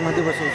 मध्ये बसवतो.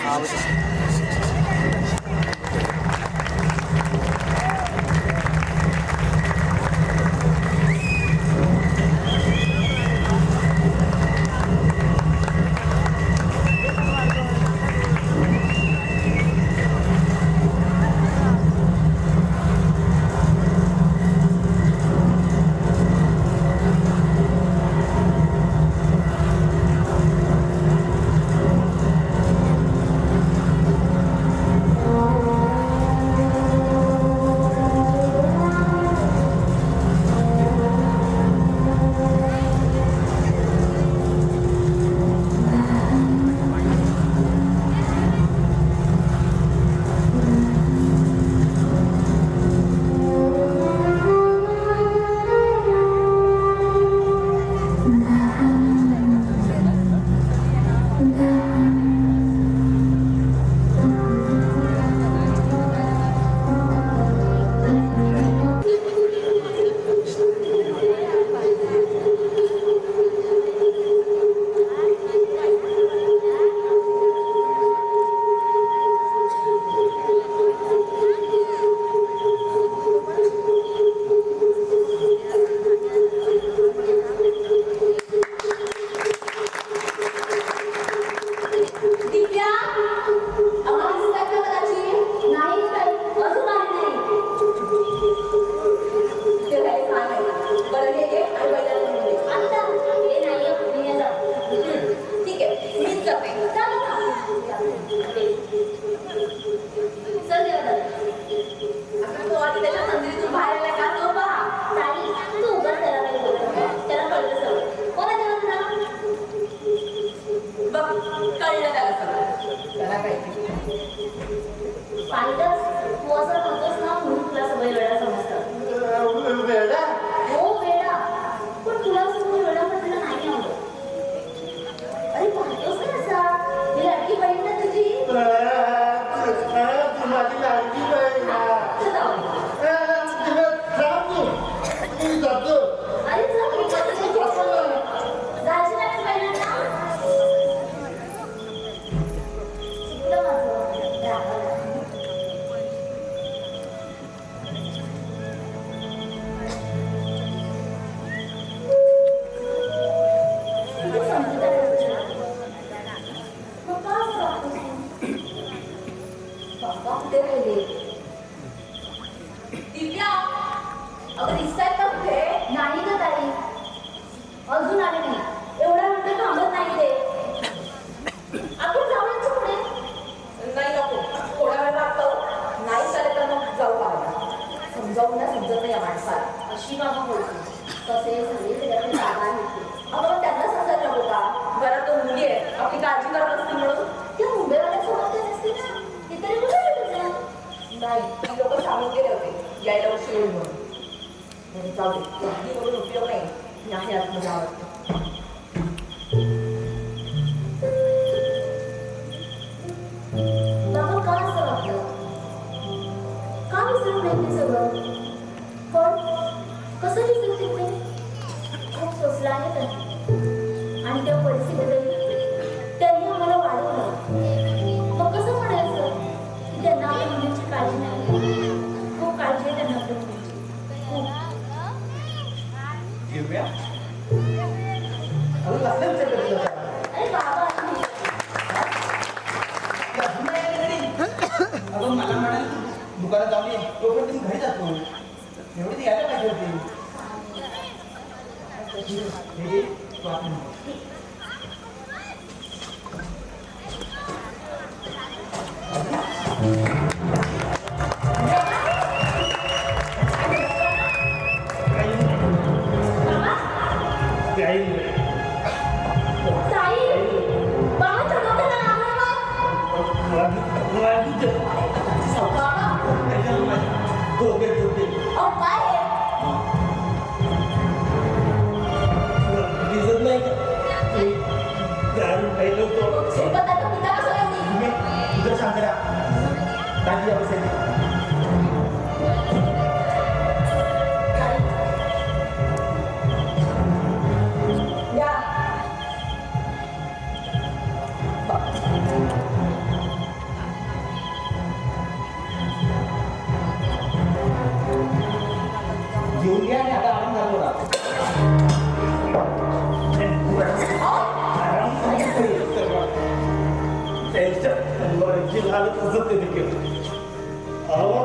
झालं तसं त्याने केलं.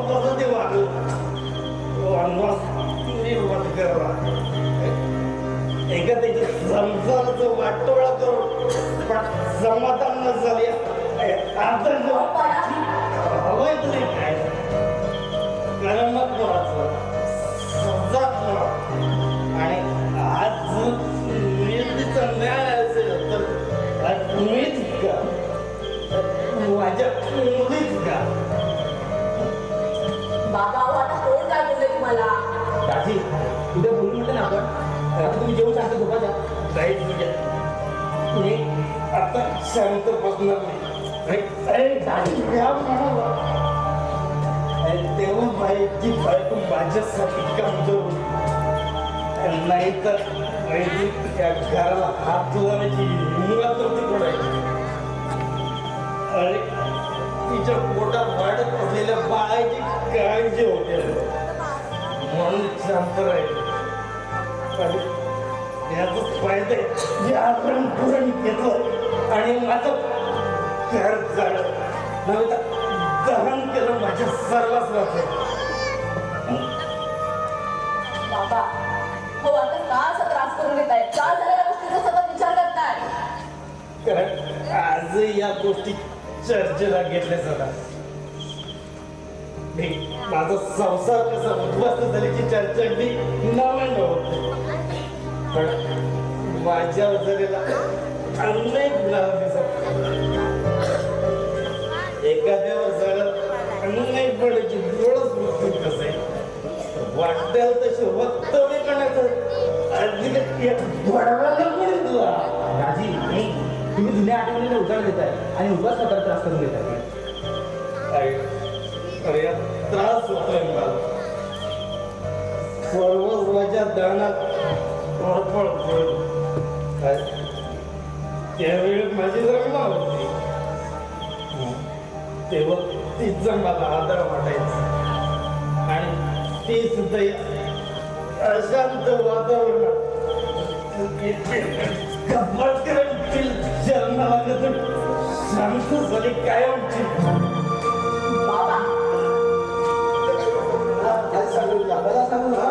तसं ते वागलं. वनवास मी वध करला. एका त्याच्या संसाराचं वाटोळा करून पण समाधान न झाले. आता हवंय तरी काय करमत आणि आज नियतीचा न्याय असेल तर मीच का माझ्या मुलीच का. बाबा आता कोण काय बोलले तुम्हाला. दाजी उद्या बोलू म्हटलं ना आपण. आता तुम्ही जेवण सांगता झोपाच्या जाईल तुझ्या. मी आता शांत बसणार नाही. अरे दाजी घ्या म्हणाला. तेव्हा बाईची बायको माझ्यासाठी काम करू. नाही तर त्या घराला हात धुवायची मुंगा तर ती पडायची. आणि तिच्या पोटात वाढत असलेल्या बाळाची काळजी होते म्हणून शांत राहील. आणि याचाच फायदा जे आपण पुरण घेतलं आणि माझं घर झालं नव्हे तर दहन केलं माझ्या सर्वस्वाच. बाबा हो आता का असा त्रास करून घेताय. का झालेल्या गोष्टीचा सतत विचार करताय. कारण आजही या गोष्टी चर्चेला घेतल्या जातात. माझा संसार कसा उद्ध्वस्त झाल्याची चर्चा मी नव्यानं होते. पण माझ्या झालेला अनेक गुन्हा दिसत. एखाद्यावर झालं अनेक पडायची डोळच मृत्यू कसं आहे. वाटेल तसे वक्तव्य करण्याचं दाजी तुम्ही जुन्या आठवणीला उजाड देताय आणि उगाच स्वतः त्रास करून घेताय. अरे त्रास होतोय मला. सर्वस्वाच्या दानात फळफळ काय त्यावेळी माझी रंगमा होती. तेव्हा तिचा मला आदर वाटायचा. आणि ती सुद्धा अशांत वातावरणात जन्माला शांत झाली कायमची. बाबा सांगू ना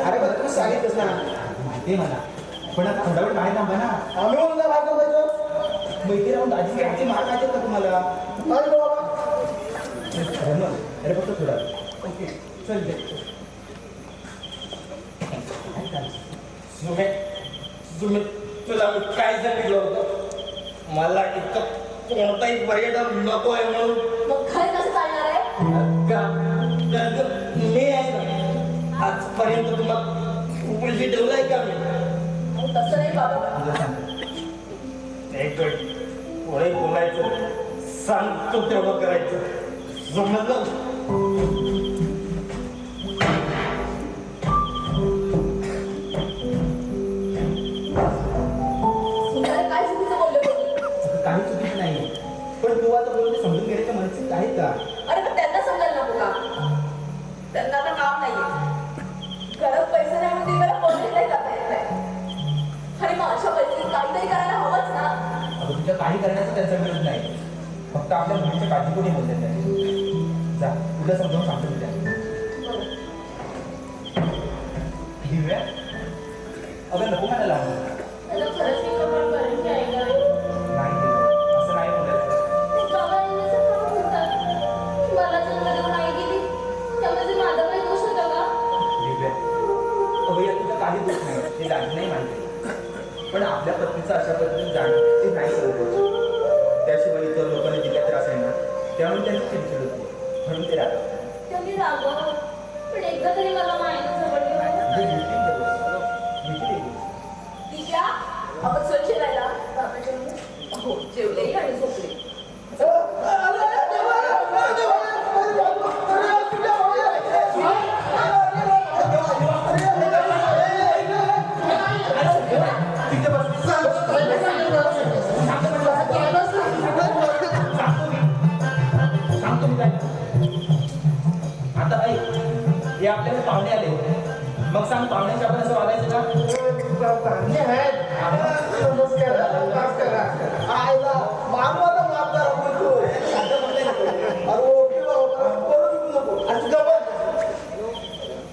अरे बरं तू सांगितलंस ना माहिती आहे मला. पण आता थोडा वेळ बाहेर थांबा ना. आम्ही म्हणून काय बाहेर थांबायचं. मैत्री राहून दाजी आमची मार माहिती का तुम्हाला. अरे फक्त थोडा ओके चल दे. तुम्ही तुला मी काय सांगितलं होतं. मला इतकं कोणताही पर्यटन नको आहे म्हणून. मग काय कसं चालणार आहे. मी आहे ना आजपर्यंत तुला उलटी ठेवलाय का मी. तसं नाही बाबा. एक पुढे बोलायचं सांगतो तेवढं करायचं समजलं. काय चुकीचं बोलले काही चुकीचं नाही. पण तू आता बोलून समजून घ्यायचं मानसिक आहे का. अरे पण त्यांना समजायला नको का. त्यांना आता काम नाहीये. घरात पैसे नाही म्हणून मला कोणते नाही जाता येत नाही. आणि मग अशा परिस्थितीत काहीतरी करायला हवंच ना. अगं तुझ्या काही करण्याचा त्यांचा विरोध नाही. फक्त आपल्या मुलीच्या काळजीपोटी बोलले नाही. जा तुला समजावून सांगतो तुझ्या दिव्या. अगं नको मला लावून. त्याला खरंच मी कपाळ करेन की ऐका नाही असं नाही बोलायचं. मला जन्म देऊन आई गेली त्यामध्ये माझा काही दोष होता का. दिव्या अगं या तुझा काही दोष नाही. हे दाजी नाही मानते. पण आपल्या पत्नीचं अशा पद्धतीने जाणं ते नाही करू. त्याशिवाय इतर लोकांनी दिल्या त्रास आहे ना त्यामुळे त्यांची चिडचिड होती म्हणून ते राहतात. त्यांनी रागवलं पण एकदा तरी मला माहिती जवळ दिव्या आपण स्वच्छ राहिला. हो जेवलेही आणि झोपले. सांगतो मी काय आपल्याकडे पाहुणे आले. मग सांग, पाहुण्यांच्या आपण असं वागायचं का? पाहुणे आहेत. नमस्कार माफ करा. आईला मारू आता माफ करा बोलतो. शांत बसले नको. अरे ओके बाबा, बोलू नको. आणि तुझं पण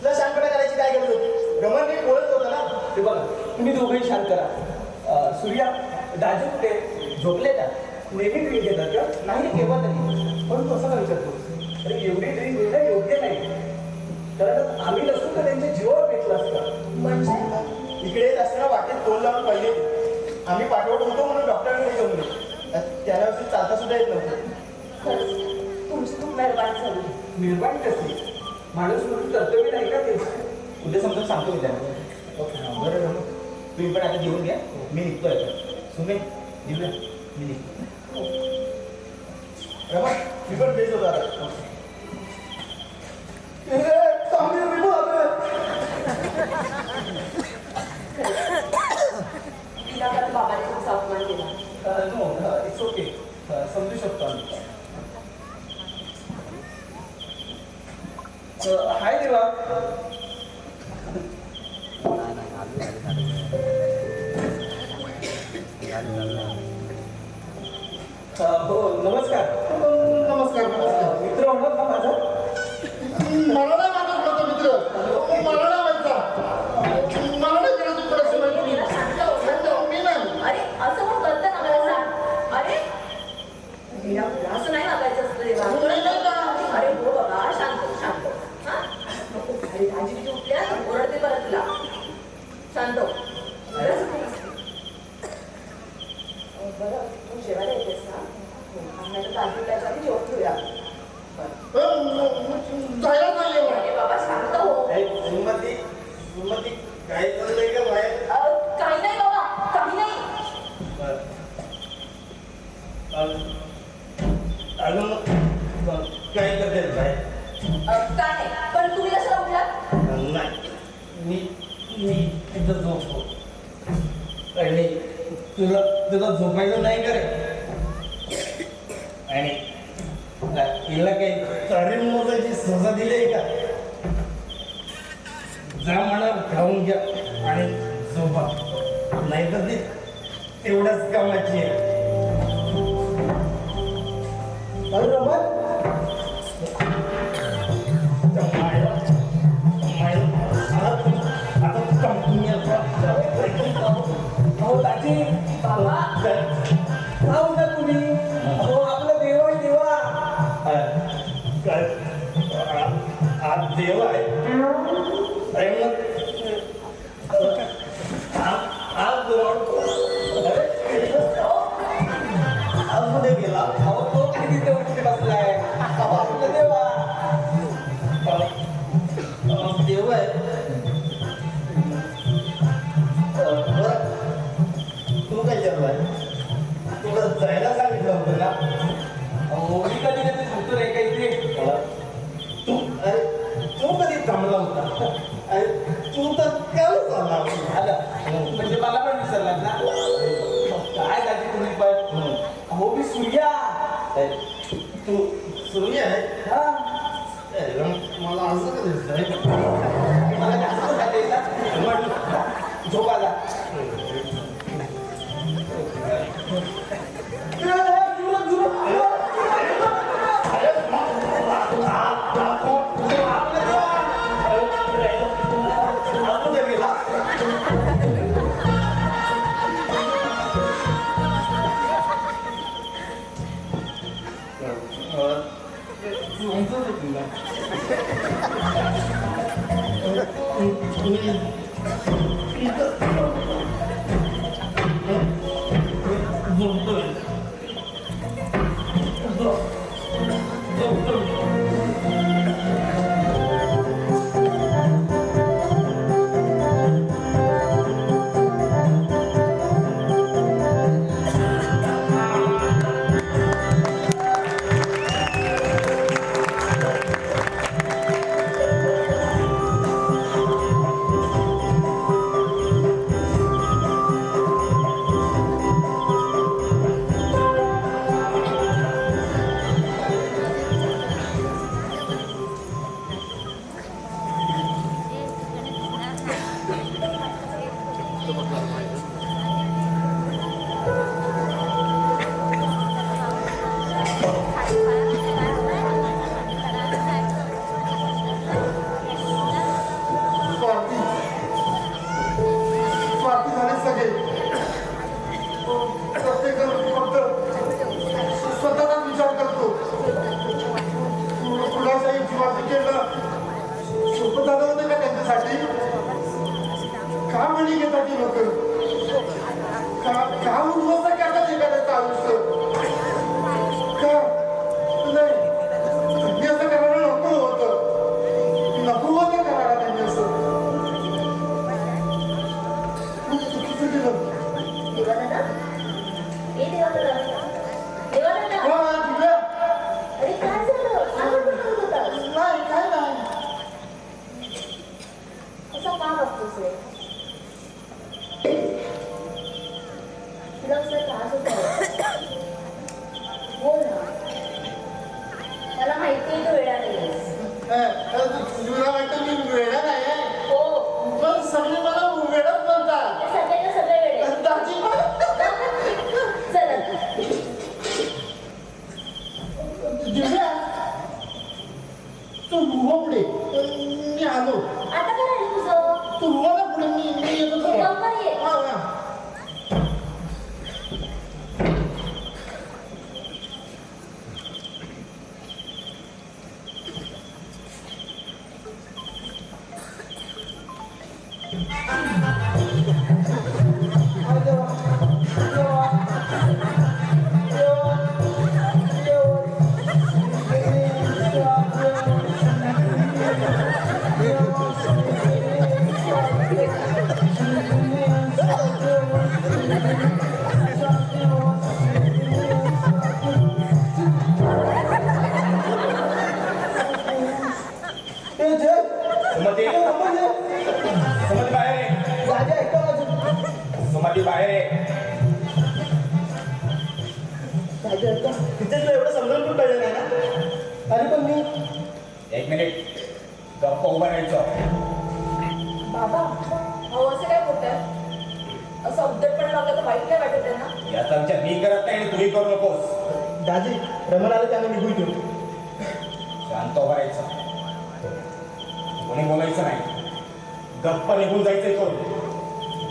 तुला शांतपणे करायची काय गरज होती? रमण नीट बोलत होता ना. ते बघा, तुम्ही दोघंही शांत करा. सूर्या, दाजू कुठे? झोपले का? नेहमी ड्रिंक घेतात का? नाही, केव्हा तरी. पण तू असं का विचारतो? अरे एवढी ड्रिंक घेणं योग्य नाही. कारण आम्ही नसतो तर त्यांच्या जीवावर भेटला असता. म्हणजे इकडे येत असताना वाटेत तोंड लावून पहिले आम्ही पाठवत होतो म्हणून डॉक्टरांकडे घेऊन गेलो. त्याला चालता सुद्धा येत नव्हतं. खरंच तुमची खूप मेहरबानी झाली. निर्माण कसली? माणूस म्हणून कर्तव्य नाही का ते? उद्या समजून सांगतो मी त्यांना. ओके, बरं रमण, तुम्ही पण आता जेवून घ्या. मी निघतोय आता. सुमे, दिव्या, मी निघतो. रमण मी पण बेस होता आता. विनाकारण बाबाने तुमचा अपमान केला. No, it's okay. समजू शकतो आम्ही. हाय देवा. हो, नमस्कार. नमस्कार नमस्कार. मित्र होणार का माझा? मला नाही मानत होता मित्र. मला नाही माहिती. मला नाही करत तुकडा शिवाय. जरा शांत हो, शांत हो. मी नाही. अरे असं पण करतं ना मला सांग. अरे मीरा, असं नाही वागायचं असतं देवा. अरे हो बाबा, शांत हो, शांत हो. हा? नको. अरे दाजी बिजी उठल्या तर ओरडते परत तुला. शांत हो. बरं तू जेवायला येतेस ना? आम्ही आता दाजी उठायच्या आधी जेवण घेऊया. जायला पाहिजे. अरे बाबा शांत हो. सुमती काय चाललंय का बाहेर? काही नाही बाबा, काही नाही. अजून काय करते बाहेर? काय नाही, पण तुम्ही कशाला उठलात? नाही मी तिथं झोपतो. आणि तुला झोपायचं नाही करे. आणि तिला काही तारीफ मोजायची सजा दिली का? जा म्हणा, खाऊन घ्या आणि झोपा. नाही तर ती तेवढ्याच कामाची आहे. अरे रमण, हो दाजी, बाबा का उठा तुम्ही? हो, आपलं देव आहे देवा. आज देव आहे. अरे मग आज कुठे गेला? अहो, तो काही तिथे उठे बसलाय. अहो, आपलं देवा. देव आहे. बरं, तू काय जेवलाय? तुला जायला सांगितलं होतं ना? अहो, मी कधी कधी झोपतो नाही का इथे? तू कधी थांबला होता? अरे तू तर काल चालला. आलं. म्हणजे मला पण विसरलात ना? काय दाजी तुम्ही पण? अहो, मी सूर्या. तू सूर्य आहे? हा. मला असं का दिसतंय? मला जास्त खाते येतात. झोप आला. ए देवानंद देवानंद अरे काय झालं काय बडबड होतास असा का वागतोस रे तुला कसला त्रास होता बोल ना मला माहिती आहे तू वेळा नाहीस तुला वाटतं मी वेळा नाही हो पण सगळे मला वेळच म्हणतात ते सगळ्यांना सगळे वेळे दाजी चला दिव्या तू रुवा पुढे मी आलो आता काय राहिलं तुझं तू रुवाला पुढे मी येतो तू लवकर ये हा हा सुमती सुमती बाहेर सुमती बाहेर तिथेच एवढं समजून पण पाहिजे नाही ना अरे पण मी एक मिनिट गप्प उभा राहायचं बाबा अहो असं काय बोलताय असं उद्धटपणा लागलं तर वाईट काय वाटत आहे ना याचा विचार मी करत नाही आणि तुम्ही करू नकोस दाजी रमण आलं त्याला निघून ठेवतो शांत उभा राहायचं कोणी बोलायचं नाही गप्प निघून जायचंय कोण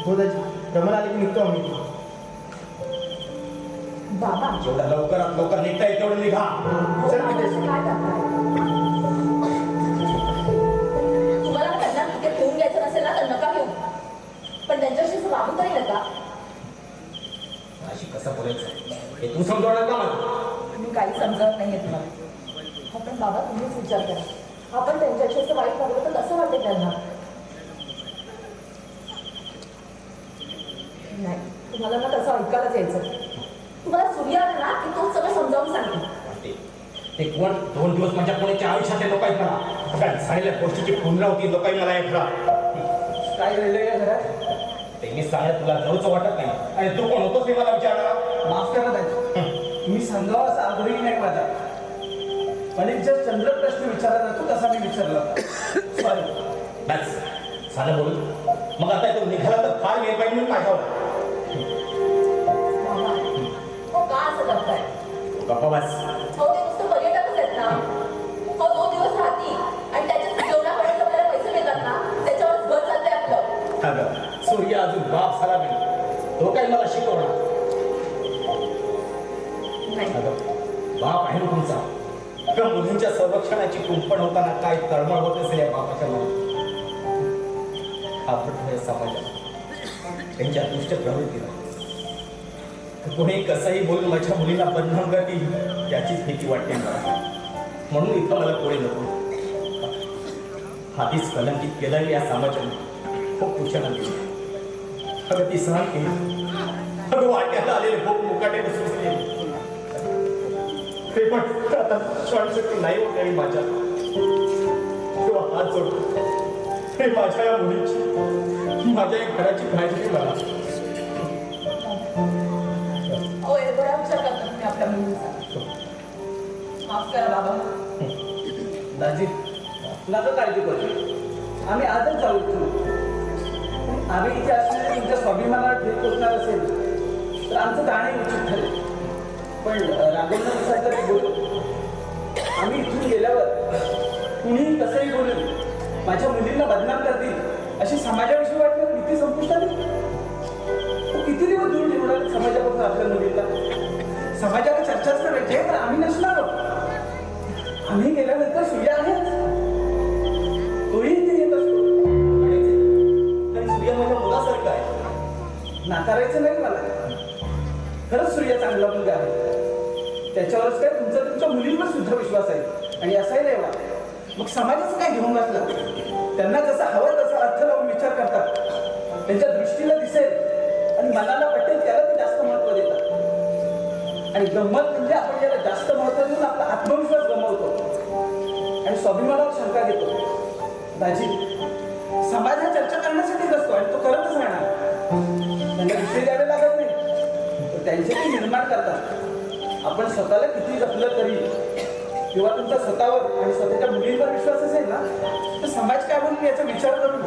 हो दाजी रमण आले की निघतो आम्ही बाबा जेवढं लवकरात लवकर निघता येईल तेवढं निघा चल बाबा, तिथे. असं काय करताय? तुम्हाला त्यांना तिथे ठेवून घ्यायचं नसेल ना तर नका घेऊ पण त्यांच्याशी असं वागू तरी नका अशी कसं बोलायचं हे तू समजवणार का मला मी काही समजत नाहीये तुम्हाला आपण बाबा तुम्हीच विचार करा आपण त्यांच्याशी असं वाईट वागलं तर कसं वाटेल त्यांना नाही तुम्हाला ना तसं ऐकायलाच यायचं तुम्हाला सूर्य आला ना की तो सगळं समजावून सांगते ते कोण 2 दिवस माझ्या कोणाच्या आयुष्यातले लोक आहेत मला काय झालेल्या गोष्टीची पुनरावृत्ती लोक मला आहे खरा काय घडलंय या घरात ते मी सांगत तुला जाऊच वाटत नाही आणि तू कोण होतोस ते मला विचारणार माफ करा दाजी मी समजावा असा आग्रही नाही माझा पण एक जर चंद्र प्रश्न विचारला जातो तसा मी विचारला होता सॉरी बस झालं बोल मग आता तो निघाला तर फार वेळ पाहिजे म्हणून माझ्यावर मामा हो का असं करताय गप्पा बस हो ते नुसतं पर्यटकच आहेत ना हो 2 दिवस राहतील आणि त्याच्यात जेवणापर्यंत आपल्याला पैसे मिळतात ना त्याच्यावर घर चालतंय आपलं अगं सूर्य अजून बाप झाला नाही तो काही मला शिकवणार नाही अगं बाप आहे ना तुमचा अगं मुलींच्या संरक्षणाची कुंपण होताना काय तळमळ होत असेल या बापाच्या मनात आपण या समाजात त्यांच्या दुष्ट प्रवृत्तीला कोणी कसंही बोलून माझ्या मुलीला बदनाम करतील याचीच भीती वाटते मला म्हणून इथं मला कोणी नको आधीच कलंकित केलं या समाजाने खूप कुशल अगं ती सहन केली अगं वाट्याला आलेले खूप मुकाटे बसले ते पण आता श्वासशक्ती नाही होत आणि माझ्या तेव्हा हात जोडतो हे माझ्या या मुलीची माझ्या या घराची काळजी आहे मला हो एवढा विचार करता तुम्ही आपल्या मुलीचा माफ करा बाबा दाजी नका काळजी करू आम्ही आजच चालू करू आम्ही इथे असलेले तुमच्या स्वाभिमानाला ठेच पोचणार असेल तर आमचं जाणे उचित ठरेल पण राघवनानुसार तरी बोलू आम्ही इथून गेल्यावर कुणीही कसंही बोलून माझ्या मुलींना बदनाम करतील अशी समाजाविषयी वाटलं भीती संपुष्टात किती दिवस दूर ठेवणार समाजापासून आपल्या मुलींना समाजाला चर्चाच करायची आहे पण आम्ही नसणार आहोत आम्ही गेल्यानंतर सूर्य आहेच तोही इथे येत असतो आणि सूर्य माझ्या मुलासारखं आहे नाकारायचं नाही मला खरंच सूर्य चांगला मुलगा आहे त्याच्यावरच काय तुमच्या मुलींवर सुद्धा विश्वास आहे आणि असाही नाही वा मग समाजाचं काय घेऊन बसलं त्यांना जसं हवं तसा अर्थ लावून विचार करतात त्यांच्या दृष्टीला दिसेल आणि मनाला पटेल त्याला ते जास्त महत्व देतात आणि गंमत म्हणजे आपण ज्याला जास्त महत्व देऊन आपला आत्मविश्वास गमावतो आणि स्वाभिमानावर शंका घेतो. दाजी, समाज हा चर्चा करण्यासाठीच असतो आणि तो करतच राहणार. त्यांना विषय द्यावे लागत नाही, तर त्यांचे ते निर्माण करतात. आपण स्वतःला किती जपलं तरी किंवा तुमचा स्वतःवर आणि स्वतःच्या मुलींवर विश्वास असेल ना, तर समाज काय म्हणून याचा विचार करून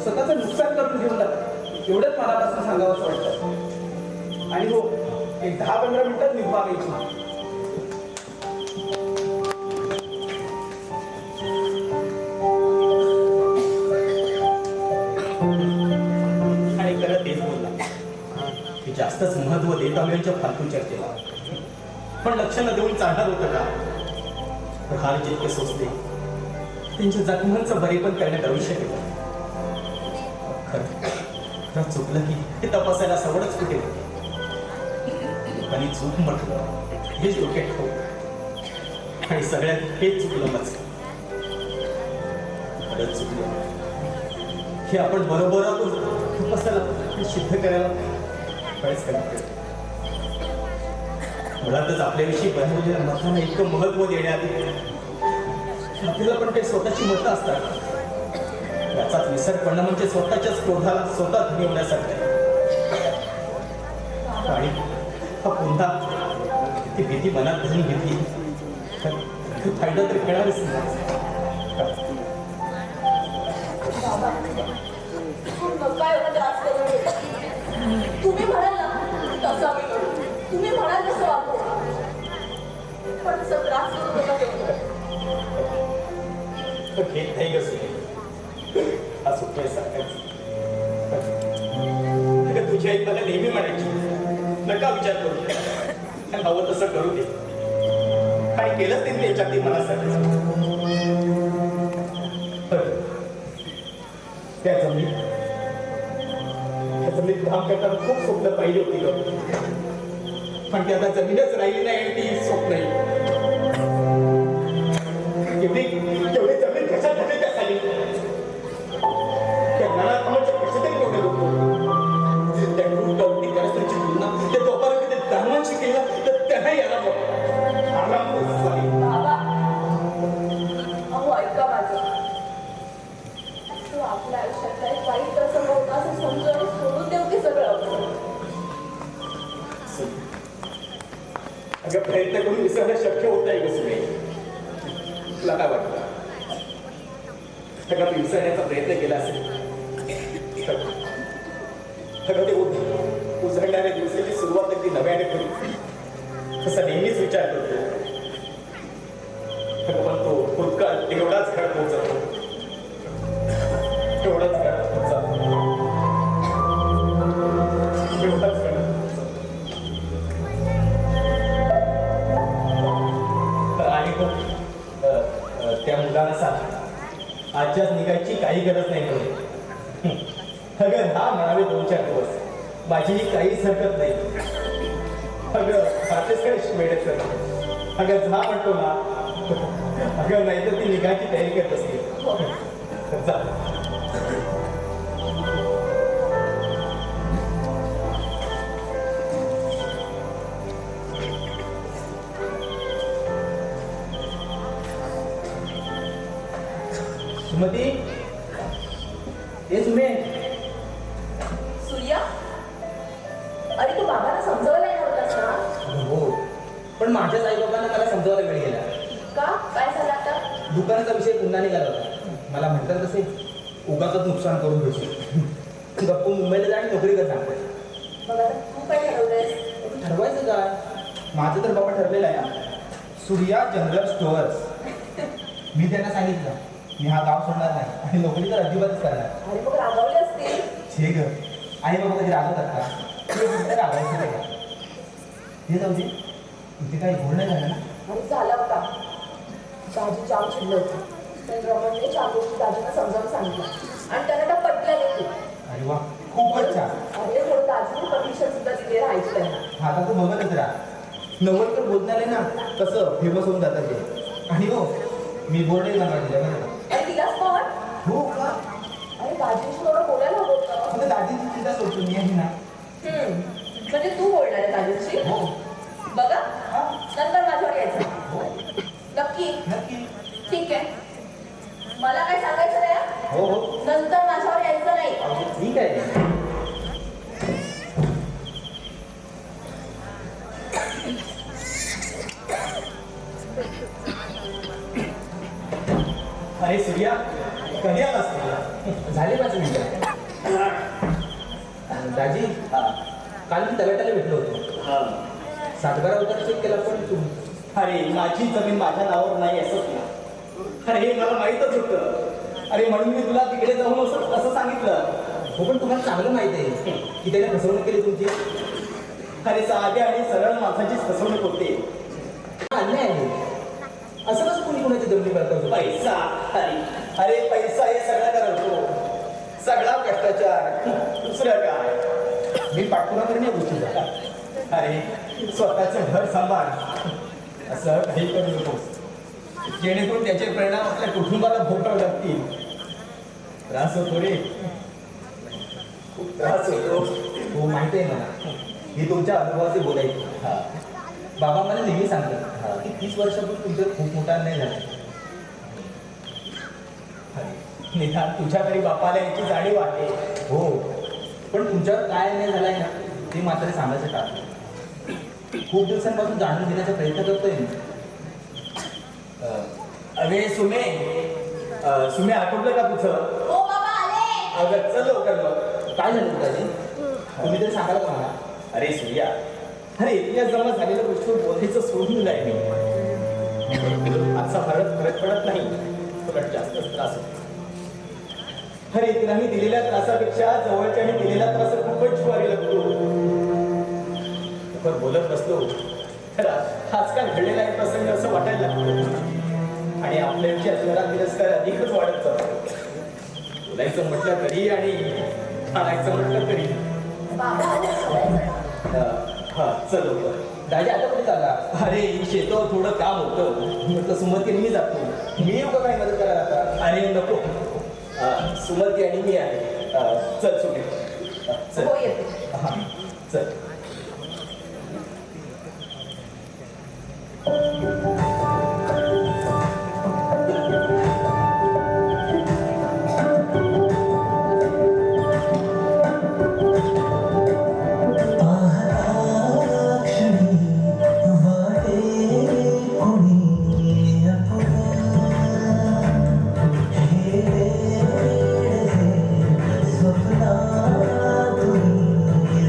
स्वतःचं नुकसान करून घेऊन जातात. एवढंच मनापासून सांगावं असं वाटतं. आणि हो, एक 10-15 मिनिटात निघू आगायची. आणि खरं तेच बोलला की जास्तच महत्व देत आम्हीच्या फालतू चर्चेला. पण लक्ष न देऊन चालणार होतं का? हार जितके सोचते त्यांच्या जखमांचं बरेपण करण्यात आयुष्य केलं. खरं चुकलं की हे तपासायला सवडच कुठे होते. आणि चूक म्हटलं हेच डोक्यात ठेव आणि सगळ्यात हेच चुकलं मच. खरंच चुकलं हे आपण बरोबर तपासायला सिद्ध करायला काहीच करत. मुळातच आपल्याविषयी बनवलेल्या मतांना इतकं महत्व देण्याआधी आपल्याला पण काही स्वतःची मतं असतात. याचाच विसर पडणं म्हणजे स्वतःच्याच क्रोधाला स्वतः धुवण्यासारखं. आणि हा पुन्हा ती भीती मनात धरून घेतली तर फायदा तरी मिळणारच नाही. काय एवढा त्रास करून घेता? तुम्ही म्हणाल ना तसं आम्ही करू, तुम्ही म्हणाल तसं वापरू, पण तसं त्रास करू नका तेवढं. घेत नाही कसं हा सुटलाय सारखाच. तुझी आई मला नेहमी म्हणायची नका विचार करू, हवं तसं करू दे. काय केलंच त्यांनी याच्यात मनासाठी. त्या जमिनीत काम करताना खूप स्वप्न पाहिजे होती ग. पण ती आता जमीनच राहिली नाही आणि ती स्वप्न एवढी जमीन कशात झाली त्यासाठी. त्या नाना कामाच्या कशातरी एवढे लोक त्या गवती परिस्थितीची तुलना त्या दोपारा कधी धर्मांशी केलं तर त्यांना यायला बाबा, अहो ऐका माझं. तो आपल्या आयुष्यातला एक वाईट प्रसंग होता असं समजून आणि सोडून देऊ की सगळं. अगं प्रयत्न करून विसरणं शक्य होत नाही कसं नाही. तुला काय वाटतं? सगळं विसरण्याचा प्रयत्न केला असेल सगळं ते उजळणाऱ्या दिवसाची सुरुवात अगदी नव्याने करू तसा नेहमीच विचार करतो. पण तो भूतकाळ एवढाच घड पोहोचतो, एवढाच घड पोहोचतो, एवढाच घड. आणि त्या मुलाला सांग आजच्याच निघायची काही गरज नाही म्हणून. अगं हा म्हणावे 2-4 दिवस माझी काहीच हरकत नाही. अगं साठेच काही वेळेच अगं जा म्हणतो ना. अगं नाही तर ती निघायची तयारी करत असते. जा. सुमती, हे सुमे. सूर्या, अरे तू बाबांना समजावलं नाही नव्हतास ना? हो, पण माझ्याच आईबाबांना मला समजावायला वेळ गेला. का? काय झालं आता? दुकानाचा विषय पुन्हा निघाला होता. मला म्हणतात तसे उगाचच नुकसान करून घेऊ. गप्प मुंबईला जा आणि नोकरी कर सांगते. मग आता तू काय ठरवलंयस? ठरवायचं का? माझं तर बाबा ठरलेलं आहे ना, सूर्या जनरल स्टोअर्स. मी त्यांना सांगितलं मी हा गाव सोडणार नाही आणि नोकरी तर अजिबातच करणार. अरे मग रागावले असतील. छे ग, आई बाबा कधी रागवतात का? रागायचं काय? हे जाऊ दे, इथे काही घोळ नाही झालं ना? आणि झाला होता. दाजी जाम चिडलं होतं. तर रमणने 4 गोष्टी दाजींना समजावून सांगितलं आणि त्यांना त्या पटल्या देखील. अरे वा, खूपच छान. अरे थोडं दाजीने परमिशन सुद्धा दिली राहायची त्यांना. आता तू बघतच राहा. नव्वदकर बोलणारे ना कसं फेमस होऊन जातात ते. आणि हो, मी बोर्डही बनवायचे बरं का. अरे तिलाच पण? हो का? अरे दाजींशी थोडं बोलायला हवं होतं. आता दादीची चिंता सोडतो मी आहे ना. म्हणजे तू बोलणार आहे दाजींशी? हो. बघा हा? नंतर माझ्यावर यायचं हो नक्की नक्की. ठीक आहे मला काय सांगायचं नाही हा? हो हो नंतर माझ्यावर यायचं नाही अहो, ठीक आहे. अरे सूर्या कधी आलास तुला झाली 5 मिनिटं. दाजी काल मी तलाट्याला भेटलो होतो. सातबारा उतारा चेक केला पण तुम्ही अरे माझी जमीन माझ्या नावावर नाही असंच ना. अरे हे मला माहीतच होतं. अरे म्हणून मी तुला तिकडे जाऊन असं सांगितलं. हो पण तुम्हाला चांगलं माहिती आहे की त्याने फसवणूक केली तुमची. अरे साध्या आणि सरळ माणसाचीच फसवणूक होते. हा अन्याय आहे. असं कसं कोणी कोणाची जमिनी बळकावतो? पैसा अरे पैसा हे सगळं करतो. सगळा भ्रष्टाचार दुसरं काय. मी पाठपुरा करणे गोष्टीचा. अरे स्वतःचं घर सांभाळ. असं काही करू नको जेणेकरून त्याचे परिणाम आपल्या कुटुंबाला भोगावे लागतील. त्रास होतो रे खूप त्रास होतो. हो माहिती आहे मला. ही तुमच्या अनुभवाचे बोलायचे. बाबा मला नेहमी सांगतात की 30 वर्षापूर्वी तुमचं खूप मोठा अन्याय झाला. अरे निदान तुझ्या तरी बापाला याची जाणीव आहे. हो पण तुमच्यावर काय अन्याय झालाय ना ते मात्र सांगायचं टाळतो. खूप दिवसांपासून जाणून घेण्याचा प्रयत्न करतोय मी. अरे सुमे सुमे आठवलं का तुझं? हो बाबा आले अगं चल लवकर मग. काय झालं दाजी? तुम्ही तरी सांगाल का मला? अरे सूर्या अरे इतिहास जमा झालेल्या गोष्टीवर बोलायचं सोडून दिलाय मी. आजचा फरक पडत नाही उलट जास्तच त्रास होतो. अरे तुलाही दिलेल्या त्रासापेक्षा जवळच्याने दिलेला त्रास खूपच ज्वारी लागतो. पण बोलत नसलो तर आजकाल घडलेला एक प्रसंग असं वाटायला लागतं आणि आपल्याची असणारा तिरस्कार अधिकच वाढत जातो. बोलायचं म्हटलं तरी आणि खाणायचं म्हटलं तरी. बाबा आले सगळेजण. हा चल लवकर. दाजी आता कुठे चालला? अरे शेतावर थोडं काम होतं म्हटलं सुमती मी जातो. मी येऊ का काही मदत करायला आता? अरे नको सुमती आणि मी आहे. चल सुमे चल. हो येते हा चल. स्वप्ना तुम्ही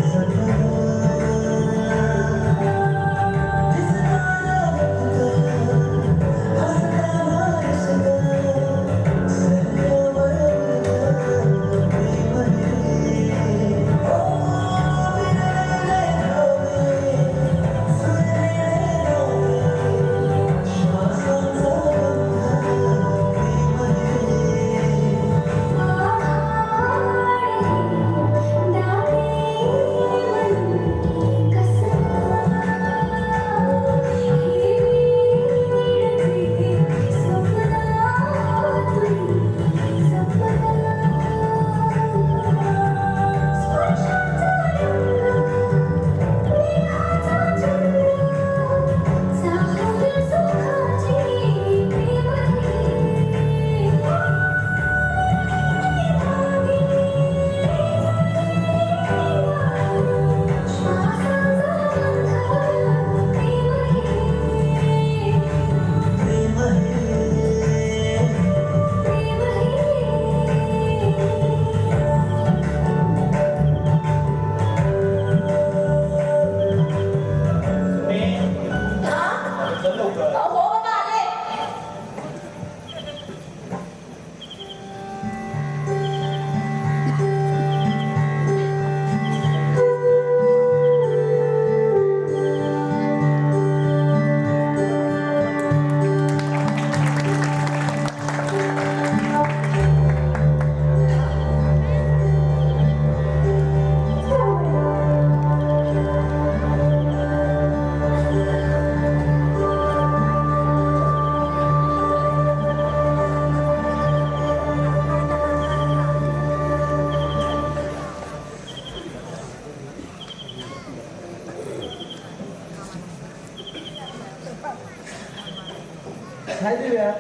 काय दिव्या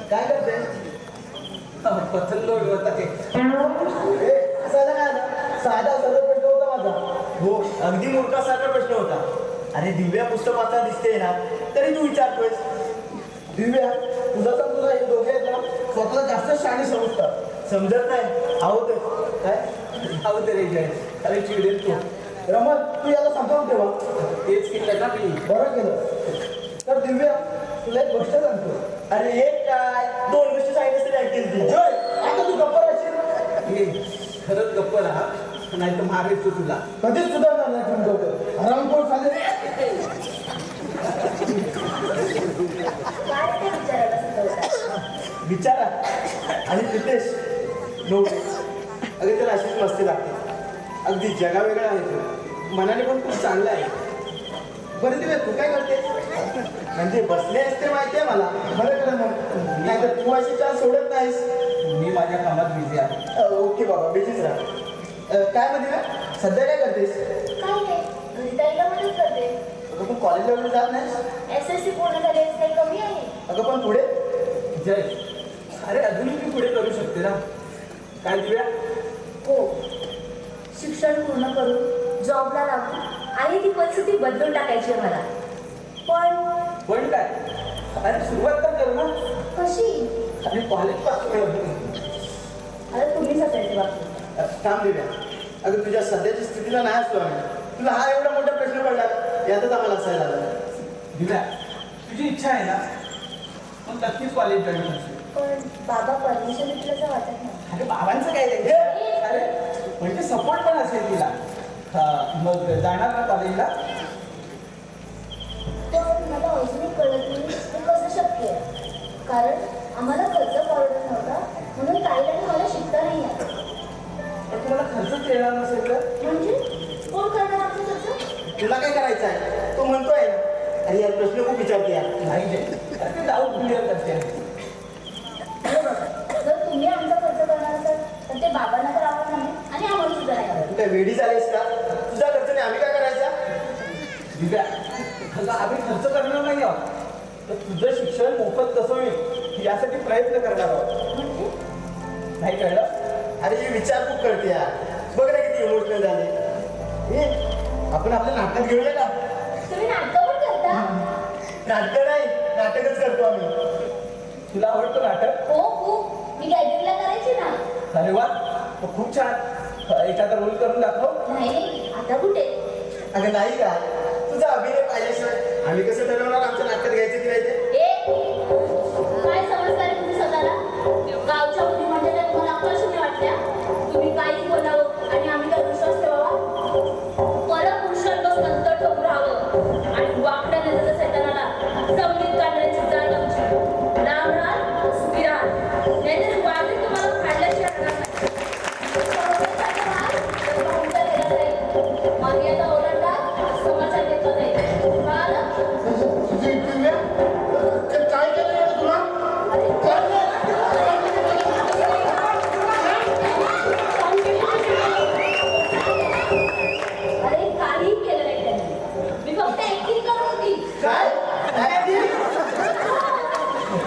काय करते पतंग उडवत आहे. असायला काय आलं? साधा सरळ प्रश्न होता माझा. हो अगदी मूर्खासारखा प्रश्न होता. अरे दिव्या पुस्तक वाचा दिसते ना तरी तू विचारतोयस. दिव्या तुझा तर तुझा हे दोघे आहेत ना स्वतःला जास्त शाणी समजतात. समजत नाही आहो ते काय अहो ते रे जय, अरे चिडेल तू. रमण तू याला समजावून ठेवा. तेच केलं ना मी. बरं केलं. तर दिव्या तुला एक गोष्ट सांगतो. अरे एक काय दोन गोष्टी सांगितलं तरी ऐकतील ती. जय आता तू गप्पा राहशील. हे खरंच गप्प राहा, नाही तर मारायचो तुला. कधीच सुधारणार नाही तुम्ही दोघं. हरामखोर झाले. काय ते विचारायला सुचवतात? विचारा आणि प्रितेश नो अगदी तर अशीच मस्ती लागते. अगदी जगा वेगळा आहे तो. मनाने पण खूप चांगला आहे. बरं दिव्या तू काय करते? म्हणजे बसले असते माहिती आहे मला. बरं करा मग नाही तर तू अशी चाल सोडत नाहीस. मी माझ्या कामात बिझी आहे. ओके बाबा बिझीच राहा. काय म्हणते ना सध्या काय करतेस? काय नाही, घरी ताईला मदत करते. अगं पण कॉलेजला वगैरे जात नाहीस? SSC पूर्ण झाली काही कमी आहे. अगं पण पुढे जय, अरे अजूनही मी पुढे करू शकते ना. काय दिव्या? हो, शिक्षण पूर्ण करून जॉबला लागून आणि ती परिस्थिती बदलून टाकायची आहे मला. पण काय? अरे सुरुवात तर कर ना. कशी? आणि कॉलेज पासून आता तुम्हीच असायचे बाबतीत. थांब दिव्या. अगं तुझ्या सध्याच्या स्थितीला नाही असलो आम्ही. तुला हा एवढा मोठा प्रश्न पडला यातच आम्हाला असायला आलं. दिव्या, तुझी इच्छा आहे ना, मग नक्कीच कॉलेज जॉईन करशील. पण बाबा परमिशन घेतल्याचं वाटत नाही. अरे बाबांचं काय रे? अरे म्हणजे सपोर्ट पण असेल तिला. हा, मग जाणार ना कॉलेजला? पण मला अजूनही कळत नाही हे कसं शक्य आहे. कारण आम्हाला खर्च परवडत नव्हता म्हणून ताईला मला शिकता नाही आलं. पण तुम्हाला खर्चच येणार नसेल तर? म्हणजे कोण करणार आमचं खर्च? तुला काय करायचं आहे तो म्हणतोय ना. अरे यार प्रश्न खूप विचारते यार. नाही जय, अरे ते डाऊट क्लिअर करते. हे बघा, जर तुम्ही आमचा खर्च करणार असाल तर ते बाबांना तर आवडणार नाही आणि आम्हाला सुद्धा नाही आवडत. तू काय वेडी झालीस का? तुझा खर्च नाही आम्ही काय करायचा? दिव्या, अगं आम्ही खर्च करणार नाही आहोत, तर तुझं शिक्षण मोफत कसं होईल यासाठी प्रयत्न करणार आहोत. म्हणजे नाही कळलं? अरे ही विचार खूप करते यार. बघ ना किती इमोशनल झाले. हे आपण आपल्या नाटकात घेऊया का? तुम्ही नाटकं पण करता? नाटकं नाही नाटकच करतो आम्ही. तुला आवडतं नाटक? हो खूप. मी गॅदरिंगला करायची ना. अरे वा, तो खूप छान. एखादा रोल करून दाखव. नाही आता कुठे. अगं नाही का तुझा अभिनय पाहिल्याशिवाय आम्ही कसं ठरवणार आमच्या नाटकात घ्यायचं की नाही ते? काय समजता रे तुम्ही स्वतःला? गावच्या मुली म्हणजे काय तुम्हाला आकर्षण वाटल्या? तुम्ही काही बोलावं आणि आम्ही काय विश्वास ठेवावा? परपुरुषांपासून अंतर ठेवून राहावं आणि वाकड्या नजरेच्या सैतानाला समजून काढण्याची जाण आमची. राम राम सुखी राहा. नाहीतर वाघ तुम्हाला फाडल्याशिवाय राहणार नाही. समोरच्याचा राग तर भाऊंचा गेला जाईल. मर्यादा ओलांडा समाचार घेतला जाईल. कळालं? काय केलं तुला? अरे काही केलं नाही त्यांनी. मी फक्त ऍक्टिंग करत होती. काय?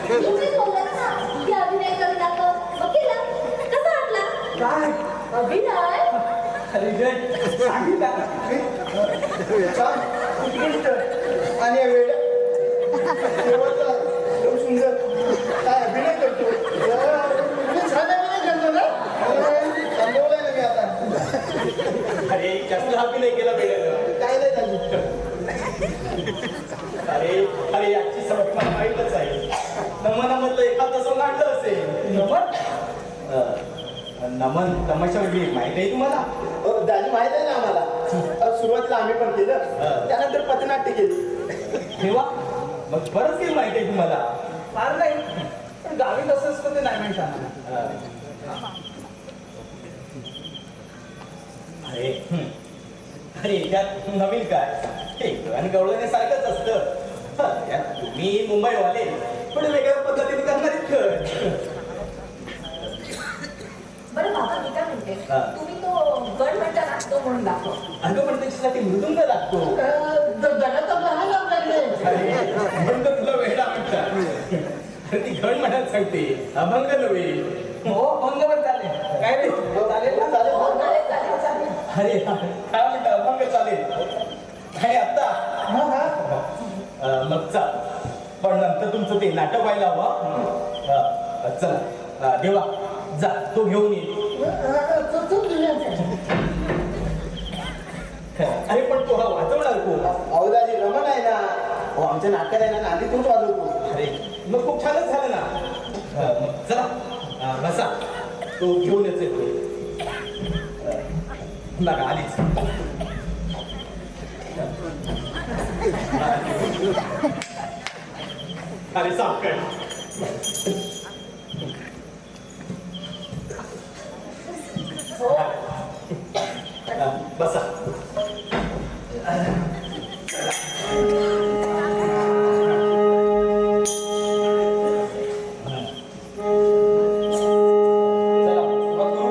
तुम्ही बोललात ना की अभिनय करू दाखव. मग केला. कसा वाटला? काय? अभिनय? अरे जय, सांगितलं छान उत्कृष्ट आणि वेळ शेवटचा एकदम सुंदर काय अभिनय करतो. छान अभिनय करतो ना. थांबवलंय ना मी आता. अरे कसला अभिनय केला वेळेला. काय नाही झालं. अरे अरे याची सवय मला माहीतच आहे. नमनामधलं एखादं तसं नाटलं असेल. नमन? नमन तमाशा वेगळी माहिती आहे तुम्हाला? दाजी माहित आहे ना आम्हाला. सुरुवातीला आम्ही पण केलं त्यानंतर पथनाट्य केली. तेव्हा मग बरंच काही माहिती आहे तुम्हाला. फार नाही, पण गावी कसं असतं ते नाही माहिती आम्हाला. अरे अरे यात नवीन काय? हे आणि गवळण्यासारखंच असतं. यात तुम्ही मुंबईवाले पण वेगळ्या पद्धतीने करणारीच खेळ. बरं बाबा मी काय म्हणते, हा. तुम्ही तो गण म्हणता ना तो म्हणून दाखव. अगं पण त्याच्यासाठी मृदुंग लागतो. जगात लहान लागले. अरे म्हणून तर तुला वेडा म्हणतात. ती घण म्हणायला सांगते अभंग नव्हे. हो अभंग पण चालेल. काय रे चालेल ना? चालेल. हो, चालेल, चालेल, चालेल. अरे काय म्हणतं अभंग चालेल काय आता हा हा. मग चाल पण नंतर तुमचं ते नाटक व्हायला हवं. चला देवा जा तो घेऊन ये. अरे पण तो हा वाजवणार कोण? अवदाजी रमण आहे ना. हो आमच्या नाटकात आहे ना नांदी तूच वाजवतो. अरे मग खूप छानच झालं ना. मग चला बसा तो घेऊन येतोय. बघा आलीच. अरे सावकाश. हो. बसा. चला, सुरुवात करू.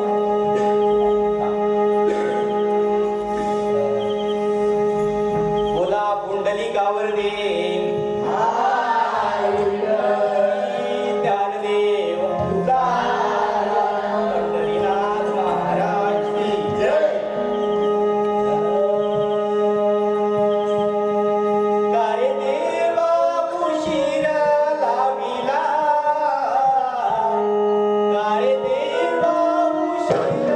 बोला पुंडलिकावर दे ज्ञानदेव तुकाराम पंढरीनाथ महाराज की जय. गारे देवा उशीर लाविला गारे देवा उशीर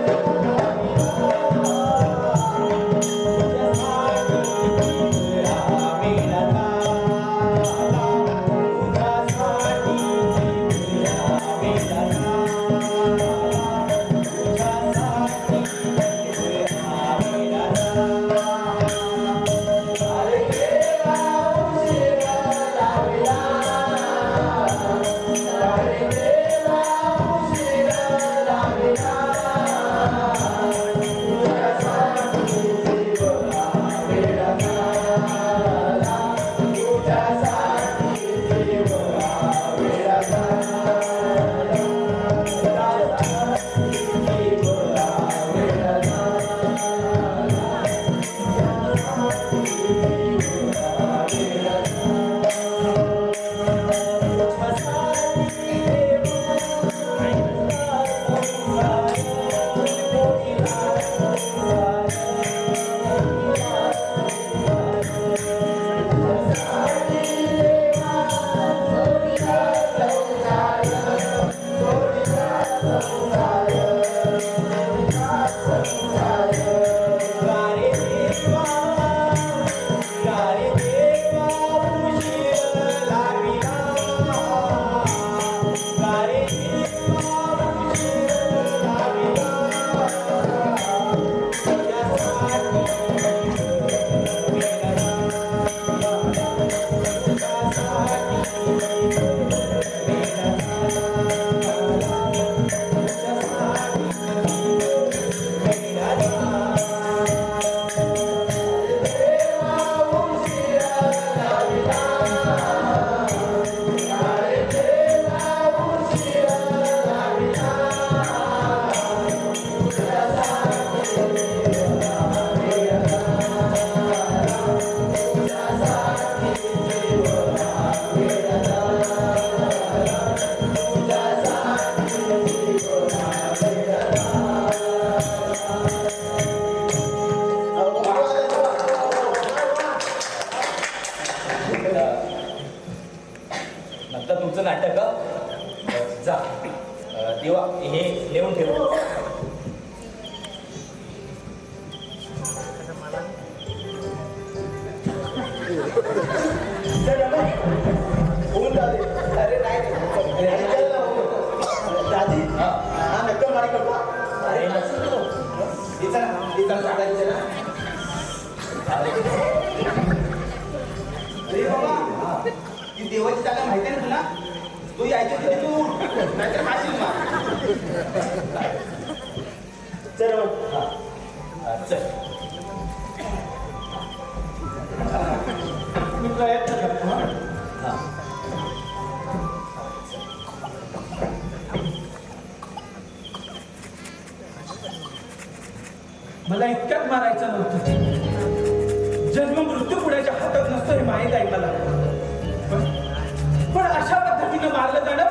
नंतर तुमचं नाटक जा देवा हे लिहून ठेव. होऊन जाते. अरे नाही दादी हा नक्कल मारी करतो. अरे इथं सांगायचं ना. अरे बाबा ती देवाची जागा माहिती आहे ना तुला. तू यायचं तिथे तू नाहीतर खाशील मग. चल चल मी प्रयत्न करतो. हा मला इतक्यात मारायचं नव्हतं. जन्म मृत्यू पुण्याच्या हातात नसतं हे माहीत आहे मला. पण अशा पद्धतीनं मारलं जाणं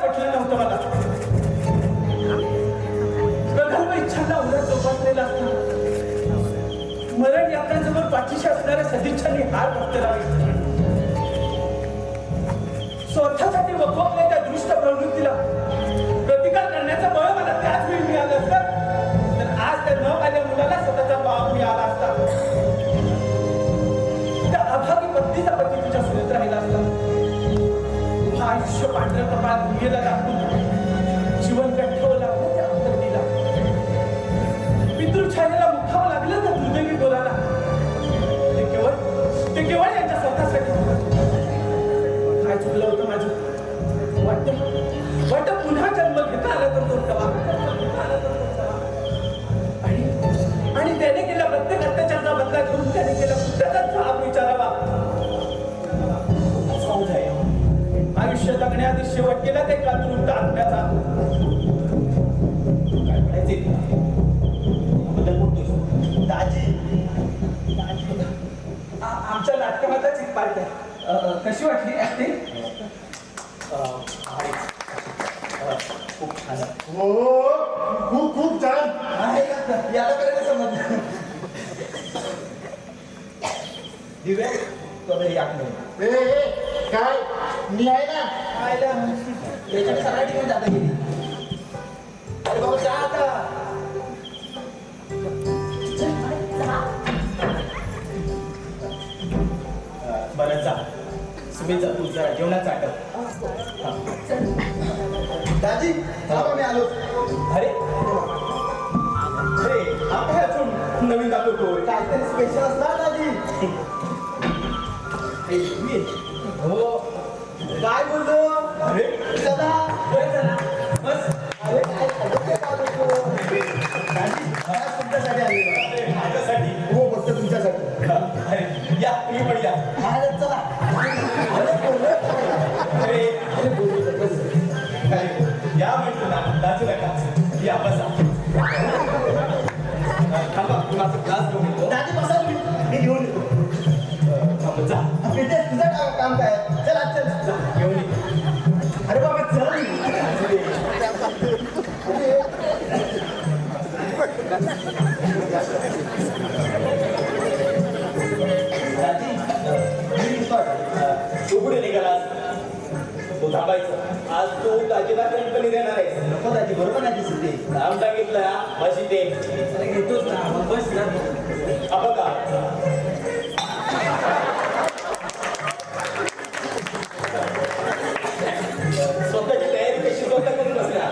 पाठीशी असणाऱ्या सदिच्छांनी हार भक्तरावे स्वतःसाठी वकवलेल्या त्या दृष्ट प्रवृत्तीला प्रतिकार करण्याचं बळ मला त्याच वेळी मिळालं असतं तर आज त्या न पाहिल्या मुलाला स्वतःचा बाप मिळाला असता. त्या अभागी पत्नीचा पती तुझ्या सुरत राहिला असता. आयुष्य पांढऱ्या कपाळात भूमीला दाखवून जीवन गठ्ठावं लागलं त्या अंतर्गीला. पितृछायेला मुखावं लागलं त्या दुर्दैवी बोलाला. ते केवळ यांच्या स्वतःसाठी काय चुकलं होतं माझं. वाटतं पुन्हा जन्म घेता आला तर तो कवा. आणि त्याने केला प्रत्येक अत्याचाराचा बदला घेऊन त्याने केला कुठल्याचाच जबाब विचारावा. समज आहे आयुष्य जगण्याआधी शेवट केला ते कातून आत्म्याचा. काय म्हणायचे बद्दल बोलतोस दाजी. आमच्या नाटकामधलाच एक पार्ट आहे. कशी वाटली ऍक्टिंग? खूप छान हो खूप खूप छान आहे का याला करायला समजलं. दिव्या तुला याद नाही काय मी आहे ना त्याच्याने सगळ्या ठिकाणी जाता गेली. अरे बाबा जा आता. बरं जा सुमित जा तू जरा जेवणाचं आटप. दाजी थांबा मी आलो. अरे अरे आपण अजून नवीन दाखवतो काहीतरी स्पेशल असणार दादी. हो काय बोलतो. अरे चला चला बस. अरे काय तुमच्यासाठी आले. माझ्यासाठी हो फक्त तुमच्यासाठी. अरे या तुम्ही पण या. अरे चला अरे या म्हणतो ना दाचू नका या बसा. थांबा माझा क्लास घेऊन येतो. दाजी बसा तुम्ही मी घेऊन येतो. जा तुझं काम काय चल आज चल जा घेऊन ये. अरे बाबा चल दादी तू कुठे निघालास. तू थांबायचं आज तू दाजीला कंपनी देणार आहेस. नको दाजी बरोबर नाही दिसत ते. नाम सांगितलं बस इथे घेतोच ना मग बस ना. बघा स्वतःची तयारी कशी स्वतः करून बसला.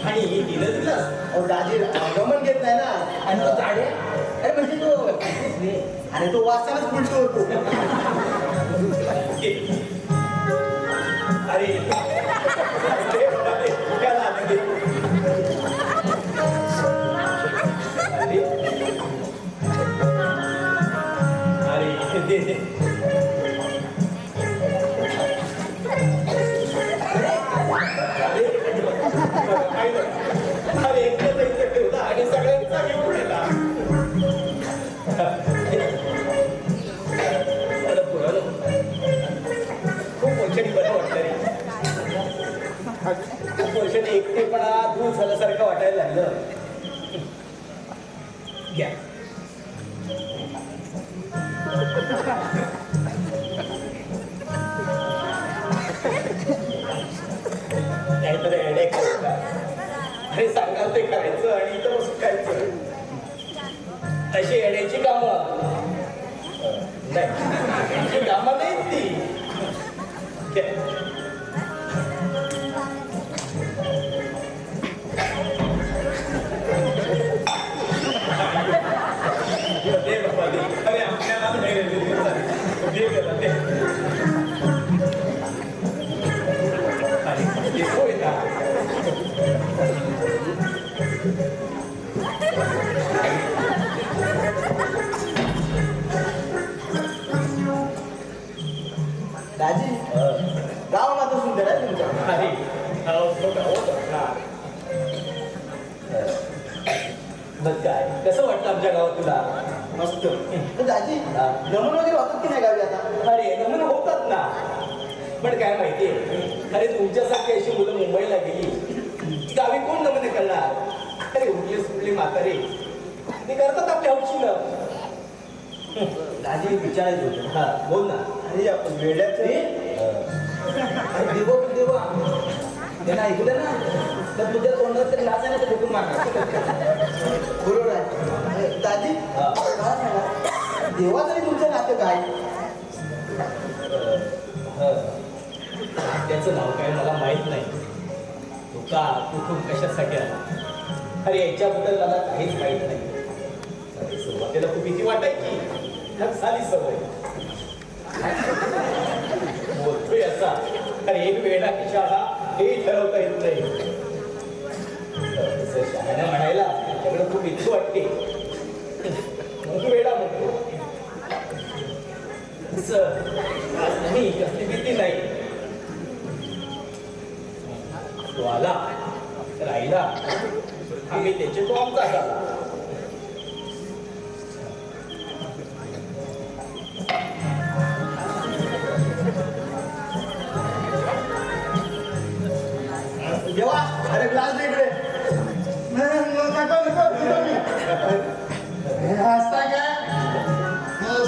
आणि दिलं दिलं अहो दाजी गमन घेत नाही ना. आणि तो झाडे अरे म्हणजे तो अरे तो वाचतानाच उलटो होतो. अरे ते बाबा ते त्याला आणून दे. अरे दे दे. अरे एकट्याचा इथे ठेवला आणि सगळ्यांचा घेऊन येला. खूप वर्षांनी बरं वाटतं रे. खूप वर्षांनी एकटेपणा दूर झाल्यासारखं वाटायला लागलं. घ्या काहीतरी हेडेक अरे सांगाल ते करायचं आणि इथं बसून खायचं. अशी येण्याची कामं नाही कामं नाहीत ती. दे बाबा दे. अरे आपल्याला नाही दे गेला दे. अरे होय ना. दाजी गाव मात्र सुंदर आहे तुमच्या. अरे बस काय कसं वाटतं आमच्या गावात तुला. मस्त. तर दाजी नमन वगैरे होतात की नाही गावी आता. अरे नमुना होतात ना. पण काय माहितीये अरे तुमच्यासारखी अशी मुलं मुंबईला गेली गावी कोण नमुने करणार. अरे उरले सुटले म्हातारे ते करतात आपल्या हौशीनं. दाजी विचारायचं होतं. हा बोल ना. अरे या वेड्याचं अरे देवा त्यांना ऐकलं ना तर तुझ्या तोंडावर तरी लाच आहे ना तर फेकून मारणार. बरोबर आहे दाजी. काय सांगा देवा तरी तुमचं नातं काय? त्याचं नाव काय मला माहित नाही. तो का कुठून कशासाठी आला अरे याच्याबद्दल मला काहीच माहित नाही. अरे सुरुवातीला खूप भीती वाटायची. मग झाली सवय. बोलतोय असा अरे एक वेळा की शाळा हेही ठरवता येत नाही. तसं शहाण्या म्हणायला त्याकडे खूप भीती वाटते. मग वेळा म्हणतो तसं आज नाही कसली भीती नाही. तो आला राहिला आम्ही त्याचे तो आमचा झाला. देवा अरे ग्लास दे इकडे. हसताय काय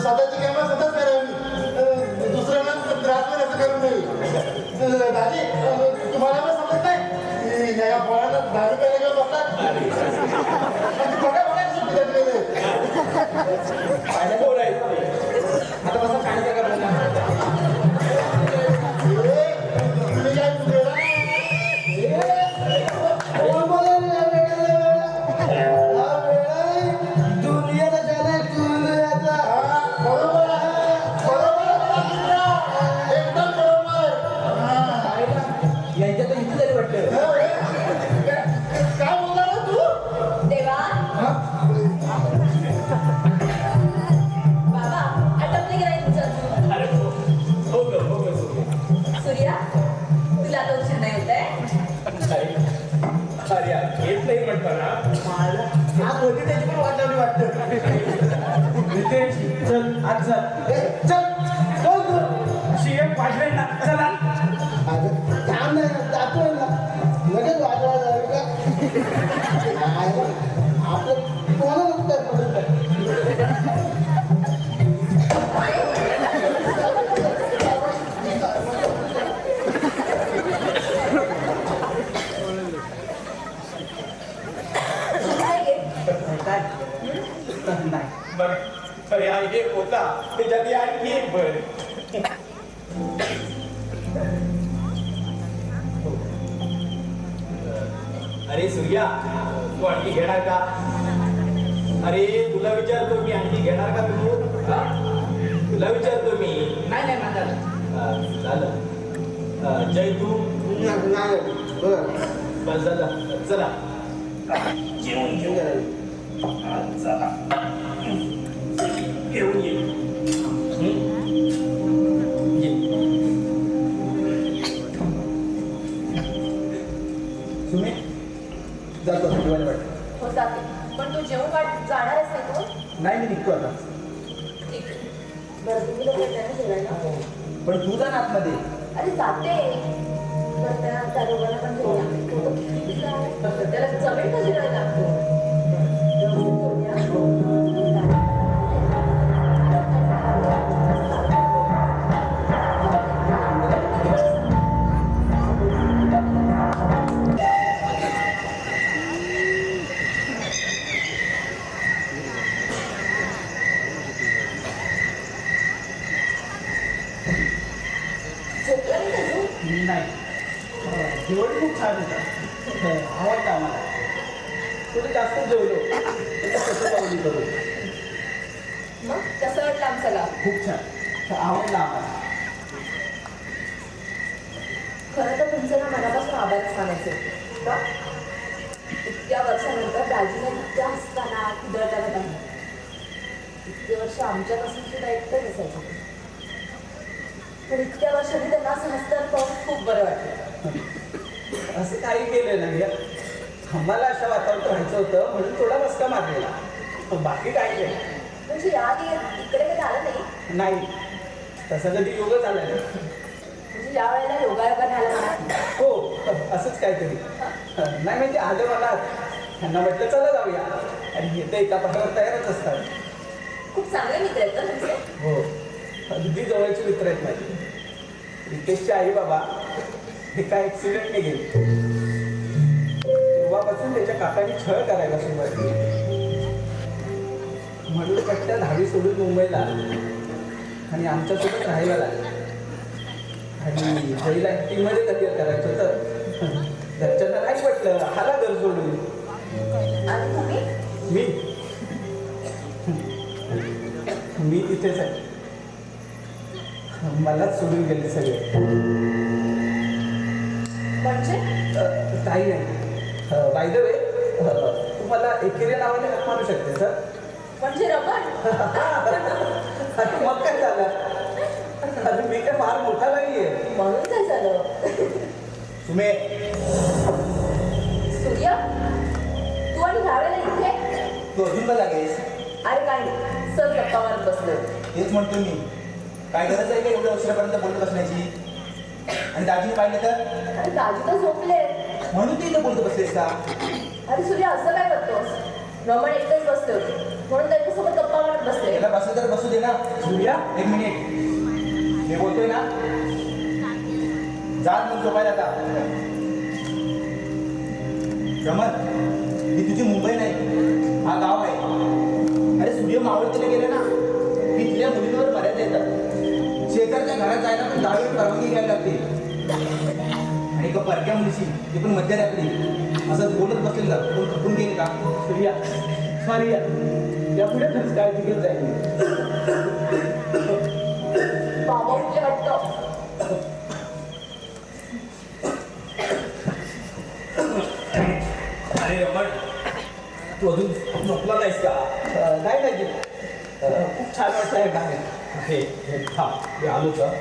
स्वतःची किंमत स्वतःच करावी. दुसऱ्यांना त्रास पण असं करू नये. दाजी तुम्हाला पण समजत नाही या पोळ्याला 10 रुपये घेऊन बसतात. बघा बघा सुट्टी देतलेली. पोर आहेत ते. आता बसा पाण्याचा का बोलला. तुम्ही काय केलं? यांच्या तर इथे तरी वाटलं. काय बोलला ना तू? देवा बाबा आटपले की नाही तुझं अजून? अरे हो ग हो ग सूर्या तुला आता उशीर नाही होत आहे? अरे घेत नाही म्हणतो ना. आज होती त्याची पण वाट लावली वाटतं. रितेश चल आज चल चल चल तू अशी एक पाठवे ना चला. काम नाही जातोय ना लगेच वाजवायला जावे का? आपलं कोणाला काय नाही बरं अरे हा एक होता त्याच्यात आणखी एक भर. अरे सूर्या तू आणखी घेणार का? अरे तुला विचारतो मी आणखी घेणार का तू? हा? तुला विचारतो मी. नाही नाही माझा झालं जय तू बस झालं चला जेवण घेऊ. चला घेऊन ये. तुम्ही जातो जेवायला वाटतं. हो जाते पण तू जेवण वाट जाणारच नाही तू? नाही मी निघतो आता. ठीक आहे. बरं तुम्ही लोक येताय ना जेवायला? पण तू जा ना आतमध्ये. अरे जाते बरं त्या दोघांना पण जेवूया. त्याला जमेल का जेवायला? झोपला नाही का तू? नाही जेवण खूप छान होतं. आवडतं आम्हाला. थोडं जास्त जेवलो कसं पावली करू. मग कसं वाटलं आमच्याला? खूप छान आवडलं आम्हाला. खरं तर तुमचं ना मनापासून आभार मानायचे का? इतक्या वर्षानंतर दाजीने इतक्या हसताना खिदळताना पाहिलं. इतके वर्ष आमच्यापासून सुद्धा एकटंच असायचं. पण इतक्या वर्षांनी त्यांना असं हसताना पाहून खूप बरं वाटलं. असं काही केलं नाही. आम्हाला अशा वातावरणात राहायचं होतं म्हणून थोडा मस्का मारलेला. बाकी काय केलं म्हणजे याआधी इकडे कधी आलं नाही? नाही. तसा कधी योगच आला नाही. म्हणजे या वेळेला योगायोगाने आला म्हणा. हो असंच काहीतरी. नाही म्हणजे आलं मला त्यांना म्हटलं चला जाऊया आणि हे तर एका पाठावर तयारच असतात. खूप चांगले मित्र आहेत ना तुमचे. हो, अगदी जवळचे मित्र आहेत माझे. रितेशचे आई बाबा एका ऍक्सिडेंटने गेले. तेव्हापासून त्याच्या काकांनी छळ करायला सुरुवात केली. म्हणून कट्ट्या 10वी सोडून मुंबईला आणि आमच्यासोबत राहायला लागले. आणि पहिला ऍक्टिंगमध्ये करिअर करायचं होतं. घरच्यांना नाही म्हटलं, हाला घर सोडून. आणि तुम्ही मी तिथेच आहे. मलाच सोडून गेले सगळे. म्हणजे काही नाही. बाय द वे, तुम्हाला एकेरी नावाने हाक मारू शकते सर. म्हणजे रमण. मग काय झालं? अरे मी काय फार मोठा नाहीये. म्हणून काय झालं? तुम्ही सूर्य, तू आणि ह्यावेळेला इथे? तू अजून का लागेस? अरे काय नाही, सर गप्पा मारत बसले. तेच म्हणतो मी. काय गरज आहे का एवढ्या उशिरापर्यंत बोलत बसण्याची? आणि दाजीने पाहिलं तर? अरे दाजी तर झोपले. म्हणून तू इथं बोलत बसलेस का? अरे सूर्य, असं काय करतोस? रमण एकटेच बसले होते म्हणून त्यांच्यासोबत गप्पा मारत बसले. त्याला बसू तर बसू दे ना. सूर्या, एक मिनिट, मी बोलतोय ना. जा तू झोपायला आता. रमन, ही तुझी मुंबई नाही, हा गाव आहे. अरे सूर्य मावळतीला गेले ना, तिथल्या मुलींवर मर्यादा येतात. शेजारच्या घरात जायला पण 10 वेळ परवानगी घ्यायला लागते. आणि एका परक्या मुलीशी, ती पण मध्यरात्री असं बोलत बसलेलं का? कोण खपून गेले का? सूर्या, सॉरी यापुढे खरंच काळजी घेत जाईल. बाबा उठले वाटतं. अरे रमण, तू अजून झोपला नाहीस का? नाही नाही, खूप छान वाटतंय बाहेर. हे थांब, मी आलो का?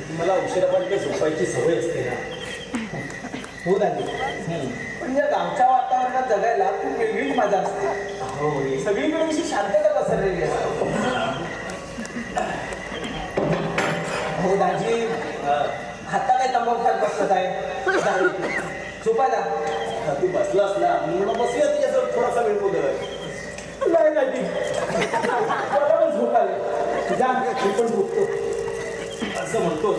तुम्हाला उशिरापर्यंत झोपायची सवय असते ना. हो दादी, पण या गावच्या वातावरणात जगायला खूप वेगळीच मजा असते. हो, सगळीकडे अशी शांतता पसरलेली असते. हो दाजी, आता काय तंबाखू खात बसत आहे? झोपायला तू बसलास ना, म्हणून बसूया तुझ्यासोबत थोडासा वेळ बोलत. नाही दादी, मला पण झोप आली. जा, मी पण झोपतो. असं म्हणतो.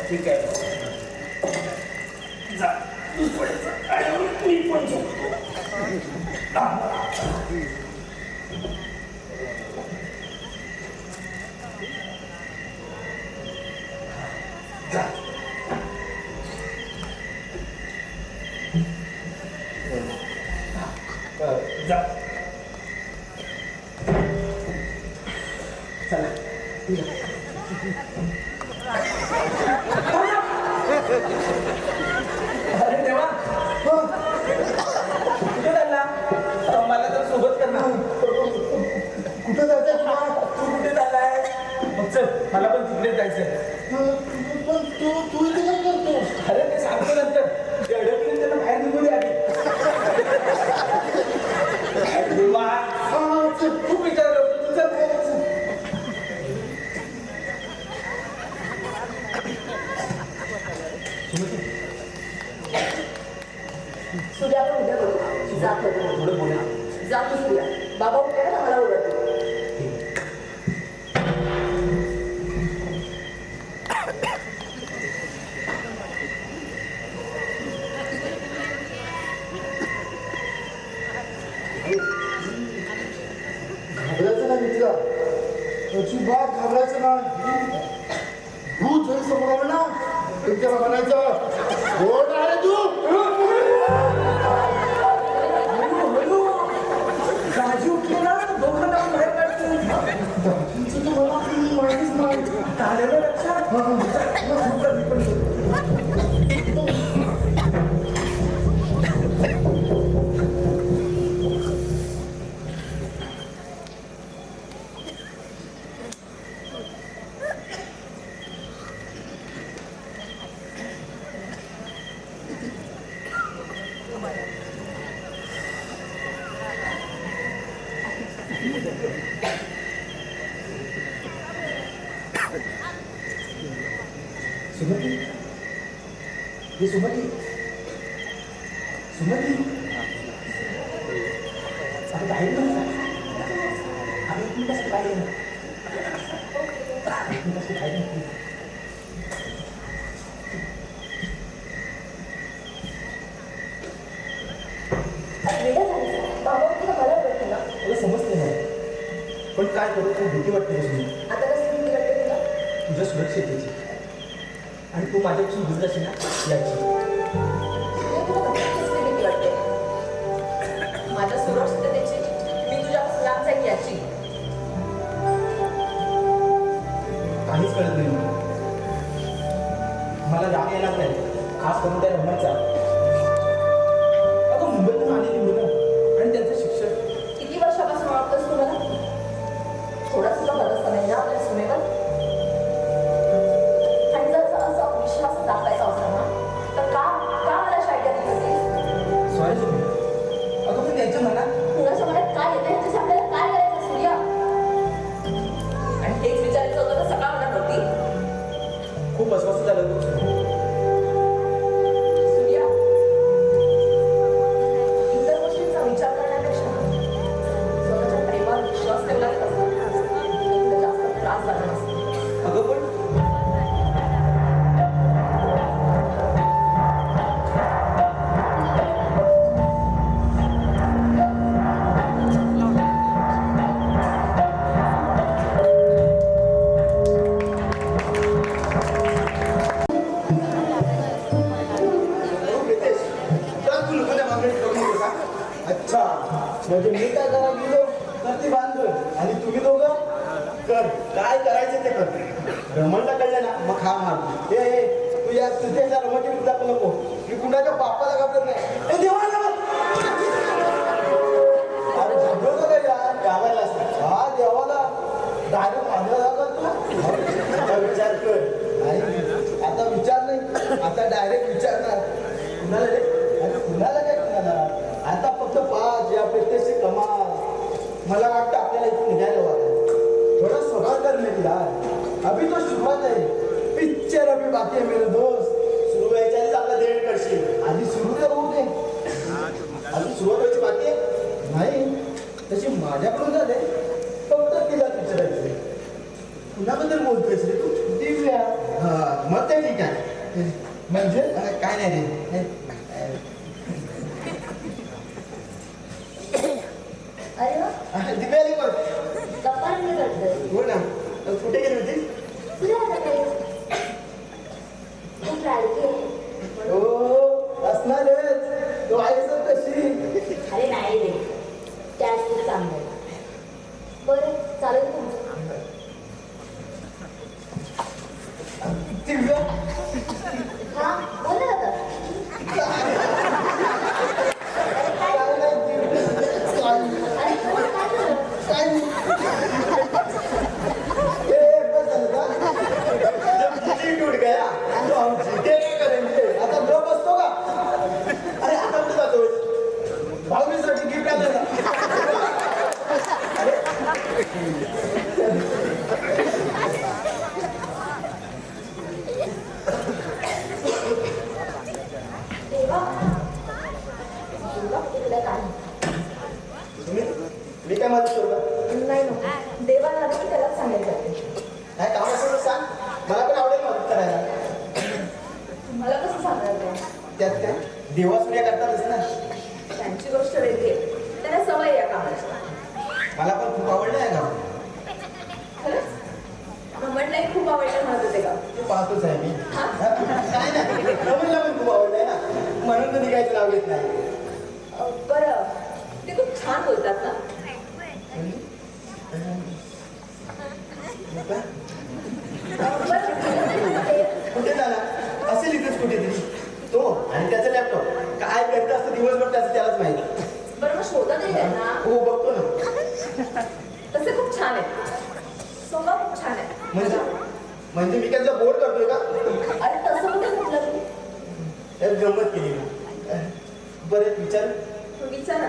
ठीक आहे, जा तू पडायचं आणि मी पण झोपतो. जा. जा. चला. अरे देवा, कुठे चालला? मला तर सोबत करणार. कुठं जायचं तुला? तू कुठे चाललाय? मग चल, मला पण तिकडे जायचंय. पण तू इथे काय करतोस? अरे ते सांगतो नंतर. ते अडकले त्यांना बाहेर निघू दे आधी. अरे देवा, खूप विचार करतो तुझं. सूर्या पण उद्या बोलू. जात होतो. थोडं बोला. जातो सूर्या. बाबा उठले ना, मला ओरडतो. घाबरायचं नाही मित्रा, अजिबात घाबरायचं नाही. भूत जरी समोर आलं ना, तरी त्याला म्हणायचं, कोण आहे तू? राजू उठले ना, दोघांना पण बाहेर काढतो. तुमचं तर मला माहितीच नाही. आलेलं लक्षात. मी पण सुमती हे सुमती सुमती अरे बाहेर पण जा. अरे एक मिनिटासाठी बाहेर ये ना. एक मिनिटासाठी बाहेर ये ना. वेगळं झालं बाबा तुला मला कळतं ना मला समजते नाही पण काय करू खूप भीती वाटते सुनी आता कसं भीती वाटते तुला तुझ्या सुरक्षितेची आणि तू माझ्यापासून दूर जाशील ना याची तुला कसली भीती वाटते माझ्या सुरक्षिततेची मी तुझ्यापासून लांब जाईन याची काहीच कळत नाही मला राग यायला लागलाय खास करून त्या रमणचा अगं मुंबईतून आलेली मुलं आणि त्यांचं शिक्षण किती वर्षापासून वाटतोस तुम्हाला थोडा सुद्धा भरोसा नाही ना आपल्या सुनेवर आणि जर असा विश्वास दाखवायचा होता ना तर का मला शाळेत दिली होती सॉरी तुम्ही अगं पण त्यांच्या मनात कुणाच्या मनात काय येते ह्याच्याशी आपल्याला काय करायचं सूर्या आणि हेच विचारायचं होतं तर सकाळ मनात होती खूप अस्वस्थ झालं होतं. सूर्या इतर गोष्टींचा विचार करण्यापेक्षा स्वतःच्या प्रेमावर विश्वास ठेवला तर जास्त त्रास झाला नसतो अगं पण अच्छा म्हणजे मी काय करायला गेलो तर ती बांधतोय आणि तुम्ही दोघं कर काय करायचं ते कर रमणला कळलं ना मग हा मारतो हे तुझ्या तुझ्या रमणची विरुद्ध दाखवू नको मी कुणाच्या बापाला घाबरत नाही ए, देवाला घाबर! अरे घाबरतो का यार गावायला असतं हा देवाला डायरेक्ट मारला जातात तुला आता विचार कर नाही आता विचार नाही आता डायरेक्ट विचारणार कुणाला रे अरे कुणाला काय कुणाला आता फक्त पाच या पेटेचे कमाल मला वाटतं आपल्याला इथून निघायला वाटतं थोडा सवाल कर मेरी यार अभी तो शुरुआत आहे पिक्चर अभी बाकी आहे मेरे दोस्त सुरू व्हायच्या आधीच आपला देण करशील आधी सुरू तर होऊ दे आधी सुरुवात व्हायची बाकी आहे नाही तशी माझ्याकडून झाले फक्त तिला विचारायचं कुणाबद्दल बोलतोयस रे तू दिव्या हा मग ते ठीक आहे म्हणजे काय नाही रे अरे वा दिव्या आली बघ गप्पा रंग करतोय हो ना कुठे गेली होती तुला आता काय खूप लाडकी आहे हो असणारच तो आहेस तशी अरे नाही रे त्याच खूप चांगलं आहे. बरं चालेल तुमचं दिव्या हा बोला आता काय नाही दिव्या अरे तुम्हाला काय झालं काय नाही ए, बस झालं का? जीव टूट गया तो हम जीते काय करेंगे आता न बसतो का अरे आता कुठे जातोय भाऊबीसाठी गिफ्ट आलं अरे देवा देवा कुठे काय मी काय मदत करू का नाही नको देवाला आलं की त्यालाच सांगायचं काय काम असेल तर सांग मला पण आवडेल मदत करायला मला कसं सांगायचं त्यात काय देवा सूर्य करतातच ना त्यांची गोष्ट वेगळी आहे त्यांना सवय आहे या कामाची मला पण खूप आवडलं आहे गाव खरंच रमणलाही खूप आवडलं म्हणत होते का तू पाहतोच आहे मी हा? काय नाही रमणला पण खूप आवडलंय ना म्हणून तर निघायचं नाव घेत नाही बरं ते खूप छान बोलतात ना बरं ते कुठे झाला असेल इथेच कुठेतरी तो आणि त्याचा लॅपटॉप काय करत असतं दिवसभर त्याचं त्यालाच माहिती बरं मग शोधा तरी त्यांना हो बघतो ना तसे खूप छान आहे स्वभाव खूप छान आहे म्हणजे मी त्यांचा बोर्ड करतोय का अरे तसं कुठे म्हटलं तू त्यात गंमत केली ना बरं विचार विचार ना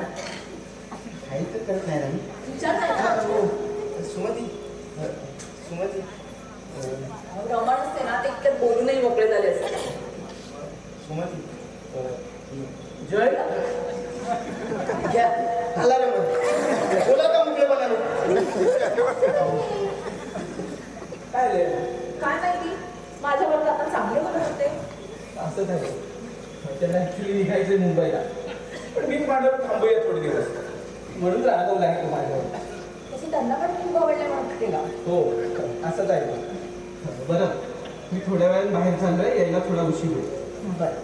काही तर करत नाही ना मी विचार हा, नाही हो. सुमती सुमती रमण असते ना ते तितक्यात बोलूनही मोकळे झाले असते. सुमती जय घ्या आला रे मग बोला का मुकलेपणाने काय रे काय माहिती माझ्याबरोबर आता चांगले बोलत होते. असं झालं त्यांना ऍक्च्युली निघायचंय मुंबईला, पण मी माझ्यावर थांबूया थोडे दिवस म्हणून रागवलं आहे तो माझ्यावर. तसं त्यांना पण खूप आवडलं म्हणत केला. हो असंच आहे. बरं मी थोड्या वेळात बाहेर चाललोय, यायला थोडा उशीर होईल. बरं.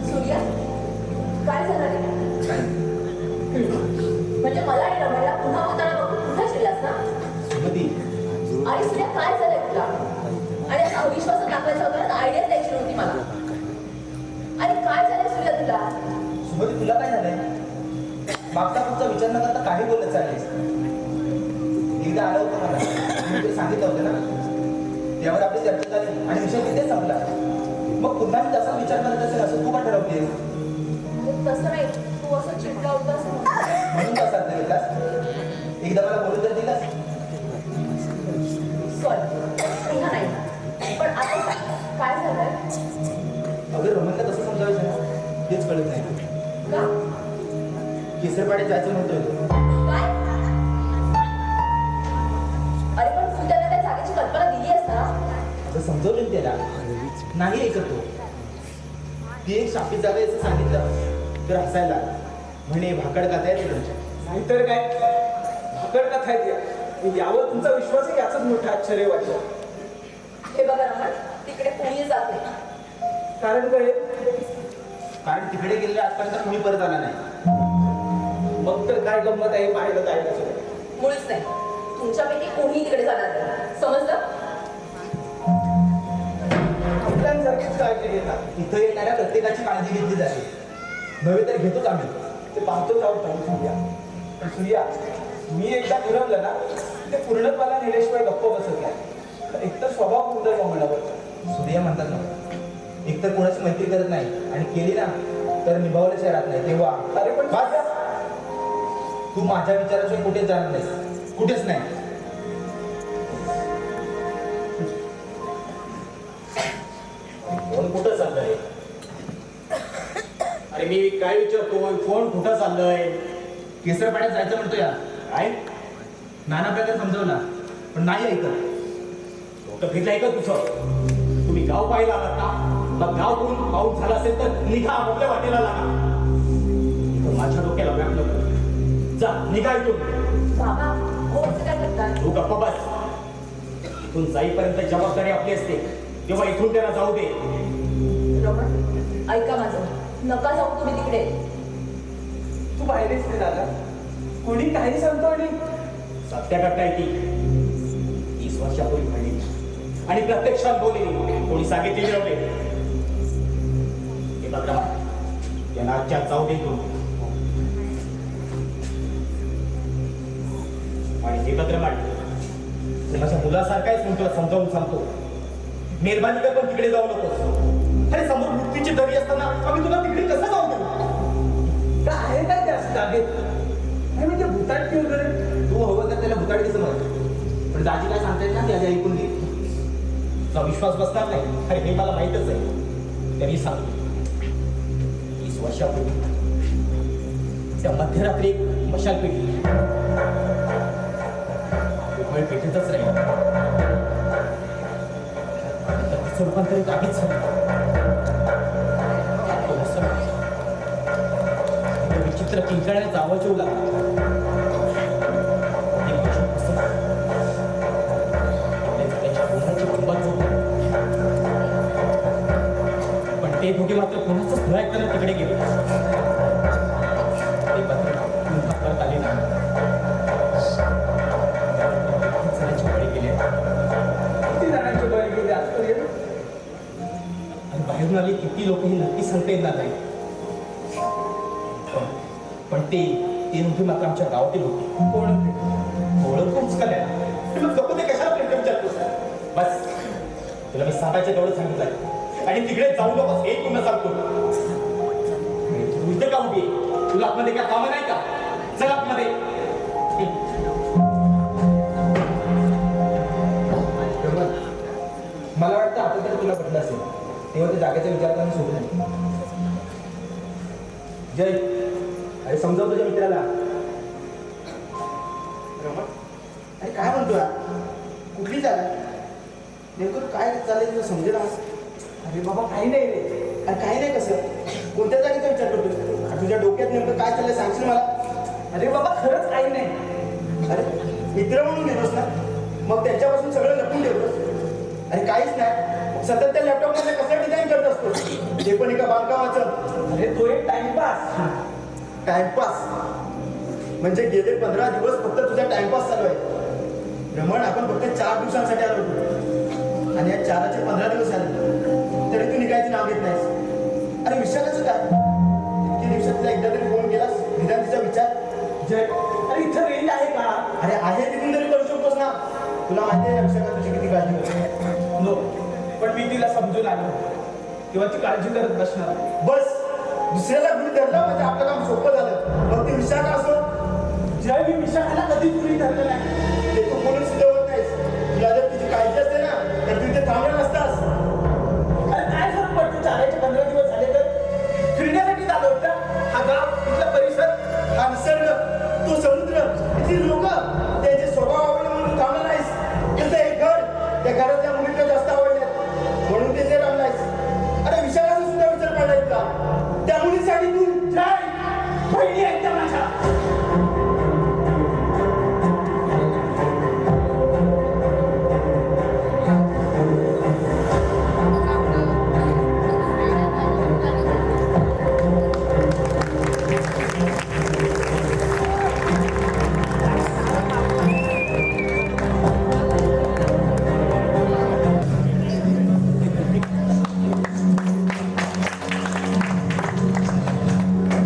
सूर्या काय झालं रे? म्हणजे मला आणि रमणला पुन्हा होताना बघून पुन्हा शिरलास ना? सुमती आणि सूर्या काय झालंय तुला? आणि असा अविश्वास दाखवायचा होता ना, आयडिया द्यायची नव्हती मला. आणि काय झालंय सूर्या तुला? सुमती तुला काय झालंय? मागचा पुढचा विचार न करता काही बोलत चाललीस. एकदा आलं होतं मला, मी तुला सांगितलं होतं ना, त्यावर आपली चर्चा झाली आणि विषय तिथे संपला. मग पुन्हा मी तसा विचार करत असेल असं तू का ठरवतेस? म्हणजे तसं नाही, तू असं चिडला होतास म्हणून तसा अर्थ घेतलास? एकदा मला बोलू तर दिलास? सॉरी, पुन्हा नाही. पण आता काय झालंय? अगं रमणला कसं समजावायचं ना तेच कळत नाही. का? केसरपाड्यात जायचं म्हणतोय तो. काय? अरे पण तू त्याला त्या जागेची कल्पना दिली आहेस ना? असं समजवलं मी त्याला, नाही ऐकत तो. ती एक शापित जागा आहे असं सांगितलं तर हसायला म्हणे भाकड कथा आहे तुमच्या. नाहीतर काय भाकड कथा आहे. यावर तुमचा विश्वास आहे याच मोठं आश्चर्य वाटलं. हे बघा रमण, तिकडे कोणी जात नाही. कारण काय? कारण तिकडे गेलेले आजपर्यंत कुणी परत आला नाही. मग तर काय गंमत आहे पाहिलं काय नसेल. मुळीच नाही. तुमच्यापैकी कोणीही तिकडे जाणार नाही. समजलं? आपल्यासारखीच काळजी घेतात. इथं येणाऱ्या प्रत्येकाची काळजी घेतली जाते. नव्हे तर घेतोच आम्ही. ते पाहतोच आहोत सूर्या. पण सूर्या मी एकदा ठरवलं ना ते पूर्णत्वाला नेल्याशिवाय गप्प बसत नाही. एकतर स्वभाव सुंदर म्हणावं. सूर्य म्हणतात ना, एकतर कोणाची मैत्री करत नाही आणि केली ना तर निभावल्याशिवाय राहत नाही. तेव्हा अरे पण बस. तू माझ्या विचाराशिवाय कुठेच जाणार नाही, कुठेच नाही. फोन कुठं चाललंय? अरे मी काय विचारतोय, फोन कुठं चाललंय? केसरपाड्यात जायचं म्हणतो या. काय नाना प्रकार समजवला पण नाही ऐकत. डोकं फिरलंय का तुझं? तुम्ही गाव पाहिला आलात ना? मग गाव कोण पाऊस झाला असेल तर निघा, आपल्या वाटेला लागा. इथं माझ्या डोक्याला व्याप नको. जा निघा इथून. बाबा, हो असं काय करतात? तू गप्पा बस. इथून जाईपर्यंत जबाबदारी आपली असते, तेव्हा इथून त्याला जाऊ दे. रमण, ऐका माझं. नका जाऊ तुम्ही तिकडे. तू बाहेरच ते दादा. कोणी काही सांगतो आणि सत्य घटना ती 30 वर्षापूर्वी घडली आणि प्रत्यक्षात बोलली. कोणी सांगितलेली नव्हते. हे बघा, त्याला आजच्या जाऊ दे तू. आणि हे पत्र मांड. माझ्या मुलासारखाच म्हणतो, समजावून सांगतो. मेहरबानी कर पण तिकडे जाऊ नकोस. अरे समोर मृत्यूची दरी असताना आम्ही तुला तिकडे कसं जाऊ देऊ? काय आहे काय जास्त जागेत? नाही म्हणजे भूताटकी वगैरे. तू हवं तर त्याला भुताडकी समज, पण दाजी काय सांगतायत ना ते आधी ऐकून घे. तुझा विश्वास बसणार नाही. अरे हे मला माहीतच आहे. तरी सांग, 30 वर्षापूर्वी त्या मध्यरात्री एक मशाल पेटली. उकळ पेटतच राहील. तिचं रूपांतरित आगीच झालं. तो मस्त विचित्र किंकाळ्याचा आवाज येऊ लागला. एक गोष्ट मस्त त्याच्या कोणाची गंमत होती. पण ते दोघे मात्र कोणाचंच न ऐकताना तिकडे गेले. ते पत्र पुन्हा परत आले नाही. जणांची बळी गेले. किती जणांचे बळी गेले आजपर्यंत? आणि बाहेरून आले किती लोक हे नक्की सांगता येणार नाही. पण ते दोघे मात्र आमच्या गावातील होते. कोण होते? ओळखूच का नाही? मग गप्प ते कशाला प्रश्न विचारतोस? बस, तुला मी सांगायचं तेवढं सांगितलं आणि तिकडे जाऊ नकोस हे पुन्हा सांगतो. तू इथे का उभी आहे? तुला आतमध्ये काय कामं नाही का? चला मध्ये. मला वाटतं आता तरी तुला पटलं असेल तेव्हा ते जागेचा विचार करणं सोडून दे. जय, अरे समजाव तुझ्या मित्राला. अरे काय म्हणतो यार, कुठली जागा, नेमकं काय चालेल तुला समजेल. अरे बाबा काही नाही रे. अरे काही नाही कसं, कोणत्या जागेचा विचार करतो तुझ्या डोक्यात नेमकं काय चाललंय सांगशील मला. अरे बाबा खरंच काही नाही. अरे मित्र म्हणून घेतोस ना, मग त्यांच्यापासून सगळं लपून ठेवतोस. अरे काहीच नाही, सतत त्या लॅपटॉपमध्ये कसं डिझाईन करत असतो, ते पण एका बांधकामाचं. अरे तो एक टाइमपास. टाइमपास म्हणजे गेले 15 दिवस फक्त तुझा टाइमपास चालू आहे. रमण, आपण फक्त 4 दिवसांसाठी आलो होतो आणि या 4चे 15 दिवस झाले तरी तू निघायचं नाव घेत नाहीस. अरे विशाखाचं काय, इतके दिवसात तुला एकदा तरी फोन केलास, निदान तिचा विचार. जय, अरे इथं रेंज आहे का. अरे आहे तिथून तरी करू शकतोस ना. तुला माहिती आहे विशाखा तुझी किती काळजी होती. नो, पण मी तिला समजून आलो तेव्हा ती काळजी करत बसणार. बस दुसऱ्याला गृहीत धरलं म्हणजे आपलं काम सोपं झालं. मग ती विशाखा असो. ज्या मी विशाखाला कधी पुरी धरलं नाही. ते तू बोलून सुद्धा होत नाहीस. तुला जर तिची काळजी असते ना तर तू इथे थांबला नसतास. अरे काय फरक पडतो, 4-15 दिवस झाले तर फिरण्यासाठी आलो होता. हा गाव, इथला परिसर, हा निसर्ग, तो समुद्र, इथली लोक, त्यांचे स्वभाव आवडले म्हणून थांबला नाहीस. तिथं एक घर, त्या घरातल्या मुलींना जास्त आवडल्यात म्हणून ते रमलायस. अरे विशाखाचा सुद्धा विचार पडलाय तुला. त्या मुलीसाठी तू जय, बहिणी आहेत त्या माझ्या.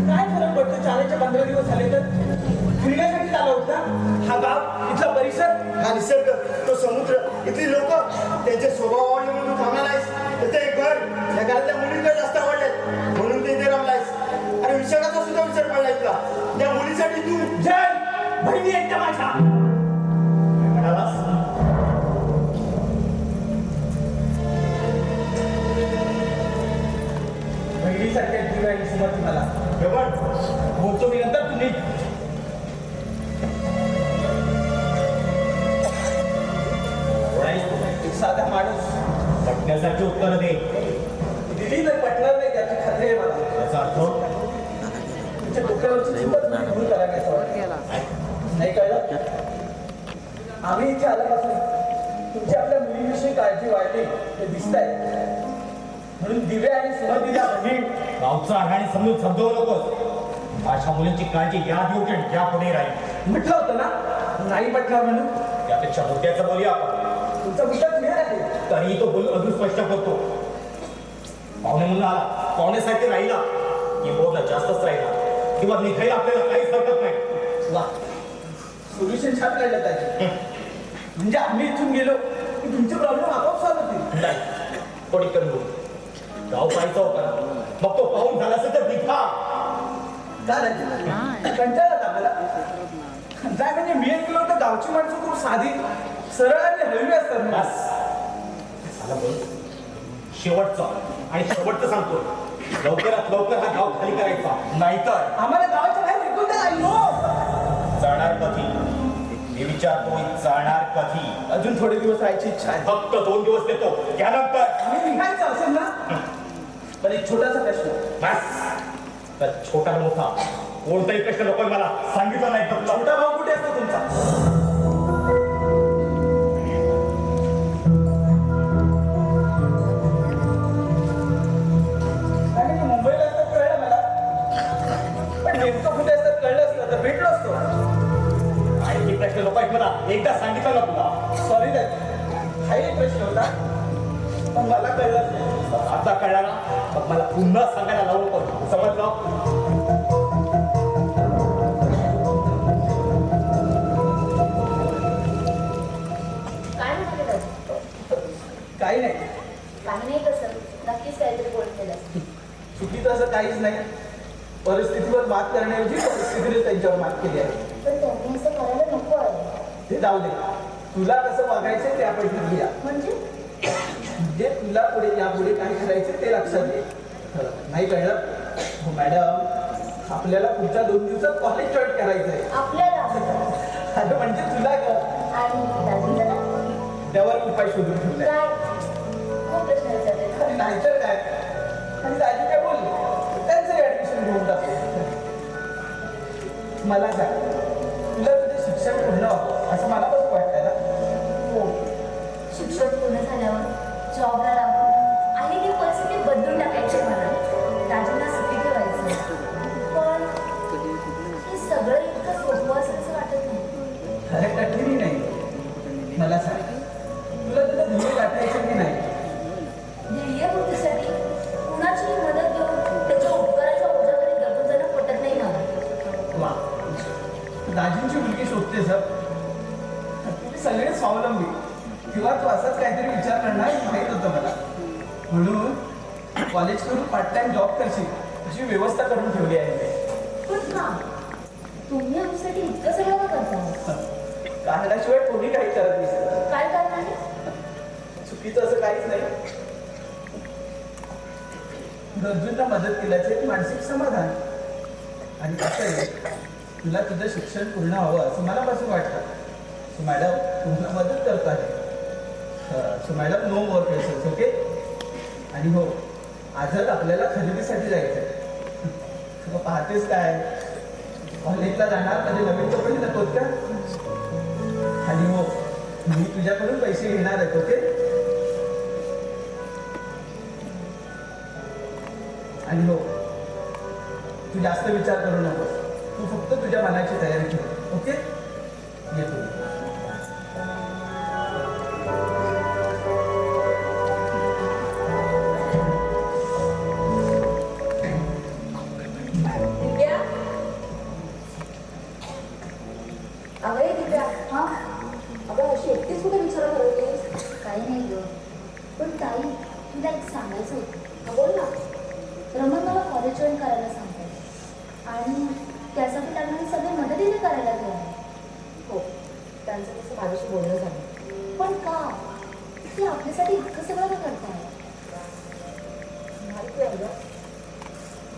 काय फरक पडतो, 4-15 दिवस झाले तर फिरण्यासाठी आलो होता. हा गाव, इथला परिसर, हा निसर्ग, तो समुद्र, इथली लोक, त्यांचे स्वभाव आवडले म्हणून तू थांबला नाहीस. तिथे एक घर, त्या घरातल्या मुलींना जास्त आवडल्यात म्हणून ते इथे रमलायस. अरे विशाखाचा सुद्धा विचार पडलाय तुला. त्या मुलीसाठी तू जय, बहिणी आहेत त्या माझ्या. म्हणालास. बहिणीसारख्या जीव आणि सुमती मला. रमण, बोलतो मी नंतर, तुम्ही एक साधा माणूस पटण्यासारखी उत्तर दे. दिली तर पटणार नाही त्याची खात्री आहे मला. याचा अर्थ तुमच्या डोक्यावरची चिंता तुम्ही दूर करायला असं वाटतं. नाही कळलं, आम्ही इथे आल्यापासून तुमची आपल्या मुलीविषयी काळजी वाढली हे दिसत आहे. म्हणून दिव्या आणि सुमतीला बहीण गावचा आणि समजून समजवू नकोस. माझ्या मुलींची काळजी या दिवशी या पुढे राहील. म्हटलं होतं ना, नाही म्हटलं म्हणून. त्यापेक्षा मुद्द्याचं बोलूया आपण. तुमचा मुद्दा क्लिअर आहे. तरीही तो बोल अजून स्पष्ट करतो. पाहुणे म्हणून आला, पाहुण्यासारखी राहिला की बोलला जास्तच राहिला किंवा निघायला आपल्याला काहीच हरकत नाही. वा, सोल्युशन छान काढलं त्याचे. म्हणजे आम्ही इथून गेलो की तुमचे प्रॉब्लेम आपोआप सॉल्व्ह होतील. नाही, थोडी कमी बोल. गाव पाहायचा होता, मग तो पाहून झाला असेल तर निघा. कंटाळा आम्हाला. काय म्हणजे मी ऐकलं होतं गावची माणसं खूप साधी, सरळ आणि हळवी असतात. बस झालं बोल. शेवटचं आणि शेवटचं सांगतो, लवकरात लवकर हा गाव खाली करायचा, नाहीतर आम्हाला गावाच्या बाहेर फेकून द्या. आई, जाणार कधी मी विचारतोय, जाणार कधी? अजून थोडे दिवस राहायची इच्छा आहे. फक्त 2 दिवस देतो, त्यानंतर आम्ही निघायचं असेल ना, पण एक छोटासा प्रश्न. बस. तर छोटा न मोठा कोणताही प्रश्न नको मला, सांगितलं नाही तर छोटा भाऊ कुठे असतो तुमचा? आणि मुंबईला असतात कळलं मला, पण नेमकं कुठे असतात कळलं असतं तर भेटलो असतो. आणखी प्रश्न नको आहेत मला, एकदा सांगितलं ना तुला. सॉरी दादा, हा एक प्रश्न होता पण मला कळलंच नाही. आता कळला ना, मग मला पुन्हा सांगायला लावू नको, समजलं? काय म्हटलं दादा? काही नाही, काही नाही कसं, नक्कीच काहीतरी बोलतेलं. चुकीचं असं काहीच नाही. परिस्थितीवर मात करण्याऐवजी परिस्थितीने त्यांच्यावर मात केली आहे. पण त्यांनी असं करायला नको आहे. ते जाऊ दे, तुला कसं वागायचं ते आपण घेऊया. म्हणजे तुला पुढे यापुढे काय करायचं ते लक्षात घे. नाही कळलं? हो मॅडम, आपल्याला पुढच्या 2 दिवसात कॉलेज जॉईन करायचं आहे. आपल्याला अगं म्हणजे तुला आणि दाजींचं ना त्यावर उपाय शोधून ठेवलाय. काय खूप प्रश्न विचारले. नाहीतर काय. आणि दाजी काय बोलले, त्यांचं ऍडमिशन घेऊन टाकू. मला सांग, तुला तुझं शिक्षण पूर्ण व्हावं असं मला कसं वाटतंय ना? हो, शिक्षण पूर्ण झाल्यावर जॉबला लागून आणि ती परिस्थिती बदलून टाकायची मला. दाजींना सुखी ठेवायचं. पण हे सगळं इतकं सोपं असं वाटत नाही. अरे कठीणही नाही. मला सांग, तुला तुझं ध्येय गाठायचं की नाही? ध्येयपूर्तीसाठी कुणाची मदत घेऊन त्याच्या उपकाराच्या ओझ्यामध्ये दबून जाणं पटत नाही मला. वा, दाजींची मुलगी शोधते सर. तुम्ही सगळे स्वावलंबी किंवा तू असाच काहीतरी विचार करणार माहीत होतं मला. म्हणून कॉलेज करून पार्ट टाइम जॉब करशील अशी व्यवस्था करून ठेवली आहे मी. पण का तुम्ही आमच्यासाठी इतकं सगळं का करता? कारणाशिवाय कोणी काही करत नाही. काय करणार आहे? चुकीचं असं काहीच नाही. गरजूंना मदत केल्याचे एक मानसिक समाधान. आणि कसं आहे, तुला तुझं शिक्षण पूर्ण हवं असं मला कसं वाटतं. सो मॅडम, तुम्हाला मदत करत आहे. सो मॅडम, नो मोर पेशन्स, ओके? आणि हो, आजच आपल्याला खरेदीसाठी जायचं आहे. तुला पाहतेस काय, कॉलेजला जाणार म्हणजे नवीन कपडे नकोत का? आणि हो, मी तुझ्याकडून पैसे घेणार आहेत, ओके? आणि हो, तू जास्त विचार करू नकोस. तू फक्त तुझ्या मनाची तयारी ठेव, ओके? येतो. दिव्या, अगं हे दिव्या, हा, अगं अशी एकटीच कुठे विचारत होतीस? काही नाही ग. पण ताई, तुला एक सांगायचं होतं. हा, बोल ना. रमण मला कॉलेज जॉईन करायला सांगतात आणि त्यासाठी लागणारी सगळी मदतीने करायला तयार. हो, त्यांचं कसं माझ्याशी बोलणं झालं. पण का ते आपल्यासाठी इतकं सगळं का करताय? माहिती आहे गं,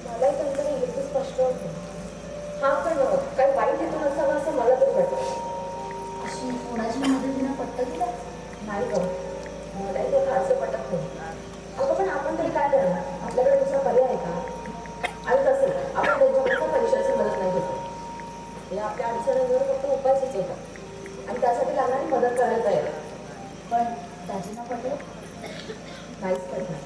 मलाही त्यांचं काही हेतू स्पष्ट होत नाही. हा, पण काही वाईट हेतू नसावा असं मला तरी वाटतं. अशी कोणाची मदतीनं पटतं तुला? नाही गं, मलाही ते फारसं पटत नाही. अगं पण आपण तरी काय करणार? आपल्याकडे दुसरा पर्याय आहे का? आणि तसं आपण त्यांच्याकडून पैशाची मदत नाही घेतो. हे आपल्या अडचणींवर फक्त उपाय सुचवतात आणि त्यासाठी लागणारी मदत करायला तयार आहे. पण दाजींना पटलं? नाहीच पडणार.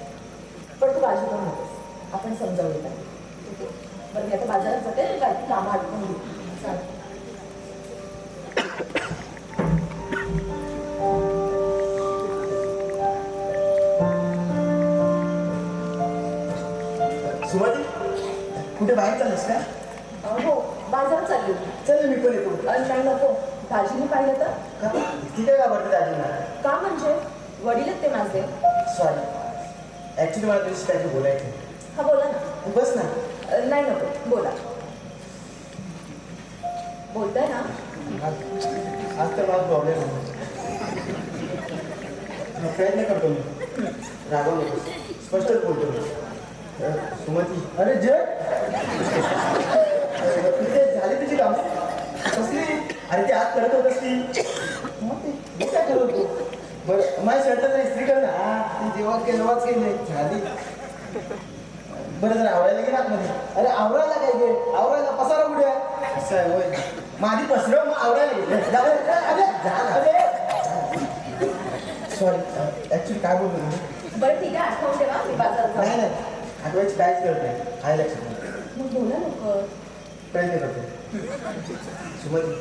पण तू काळजी करू नकोस, आपण समजावून येतात. ठीक आहे, बरं मी आता बाजारात जाते, तू काय कामं आटपून घेऊ. चालेल. सुरुवाती कुठे बाहेर चाललीस का? हो, बाजारात चालली होती. चल मी पण येतो. नाही नको, दाजीने पाहिलं तर? का इतकी काय घाबरते दाजींना? का म्हणजे वडीलच ते माझे. सॉरी, ऍक्च्युली मला तुझ्याशी काहीतरी बोलायचं आहे. हा, बोला ना. बस ना. नाही नको, बोला. बोलताय ना? आज तर मला प्रॉब्लेम आहे. प्रयत्न करतो मी. रागवू नकोस, स्पष्टच बोलतो मी. सुमती, अरे जय, तिथे झाली तुझी कामं? कसली? अरे ते आज करत होतस ती. मग ते मी काय करत होतो? बरं, माझ्या शर्टाचा इस्त्री कर ना. हा, ती जेव्हाच केली झाली. बरं, जरा आवरायला गेला आतमध्ये. अरे आवरायला काय गे? आवरायला पसारा कुठे आहे? असं आहे होय. माझी पसरव, मग आवरायला गेले. सॉरी, ऍक्च्युली काय बोलतो मी? बरं ठीक आहे, आठवून ठेवा, मी बाजारात नाही जाऊ. नाही, आठवायची काहीच गरज नाही. आहे लक्षात नाही. मग बोला लवकर. प्रयत्न करतो. सुमती,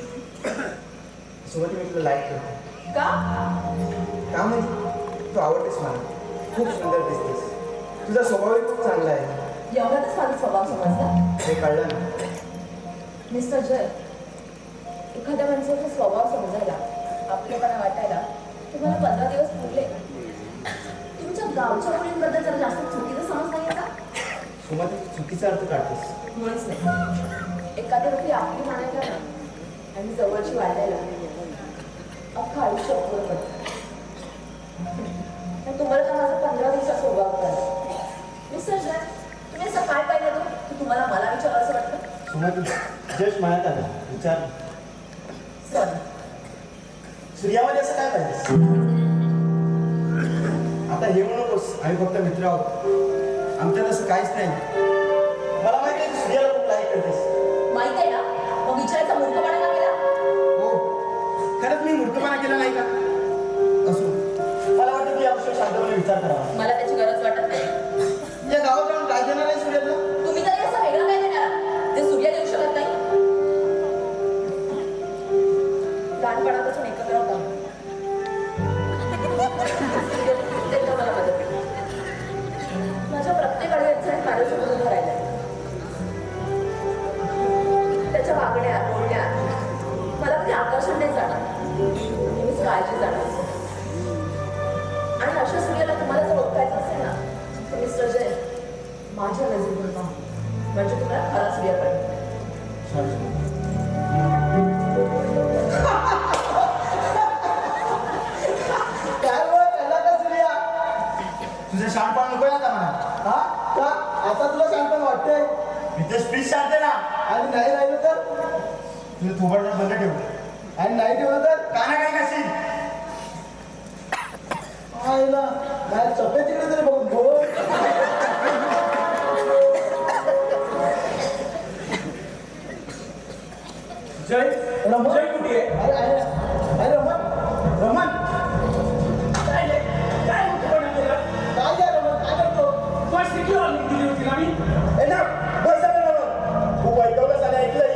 सुमती, मी तुला लाईक करतो. का? का म्हणजे तू आवडतेस मला. खूप सुंदर दिसतेस. तुझा स्वभावही खूप चांगला आहे. एवढ्यातच माझा स्वभाव समजला? हे कळलं ना? मिस्टर जय, एखाद्या माणसाचा स्वभाव समजायला, आपलेपणा वाटायला तुम्हाला 15 दिवस पुरले. तुमच्या गावच्या मुलींबद्दल जरा जास्त चुकीचा समज नाही का? सुमती, चुकीचा अर्थ काढतेस. मुळीच नाही. एखादी नोकरी आपली म्हणायला ना आणि जवळची वाढायला अख्खं आयुष्य पूर्ण करतं. तुम्हाला तर माझा 15 दिवसाचा स्वभाव कळला. मिस्टर जॅन, तुम्ही असं काय पाहिलं तो की तुम्हाला मला विचार असं वाटतं? सुमती जस्ट म्हणत आला विचार सॉरी. सूर्यामध्ये असं काय पाहिजे? आता हे म्हणू नकोस आम्ही फक्त मित्र आहोत, आमच्यात असं काहीच नाही. मला माहिती आहे तू सूर्याला खूप लाईक करतेस. माहित आहे ना, मग विचारायचा मूर्खपणा का केला? हो खरंच मी मूर्खपणा केला नाही का? असो मला वाटतं तू याविषयी शांतपणे विचार करावा. मला त्याची गरज वाटत नाही. या गावात राहून काय देणार आहे सूर्याला? तुम्ही तरी असं वेगळं काय देणार जे सूर्य देऊ शकत नाही? लहानपणापासून एकत्र होता त्यांना मला मदत केली. माझ्या प्रत्येक अडचणीत माझ्यासोबत उभं राहिलं. त्याच्या वागण्यात बोलण्यात मला कधी आकर्षण नाही जाणार, नेहमीच काळजी जाणार. आणि अशा सूर्याला तुम्हाला जर ओळखायचं असेल ना तर मिस्टर जय माझ्या नजरेतून पहा, म्हणजे तुम्हाला खरा सूर्य पडेल. काय बोल त्याला का सूर्या? तुझं शांतपण नको आता मला. हा का आता तुला शांतपण वाटतंय? इथेच प्लीज शांत आहे ना. आणि नाही राहिलं तर तुझं थोबड बंद ठेव. आणि नाही ठेवलं तर काना काय करशील? आईला काय चपे तिकडे तरी बघून बोल. जय रमण जय कुठे आहे? अरे अरे अरे रमण रमण काय रे? काय मूर्खपणा केला? काय आहे रमण काय करतो? फर्स्ट किती ऑर्डर दिली होती ना मी? ए ना बस झालं रमण. खूप ऐकवलंस आणि ऐकलंय.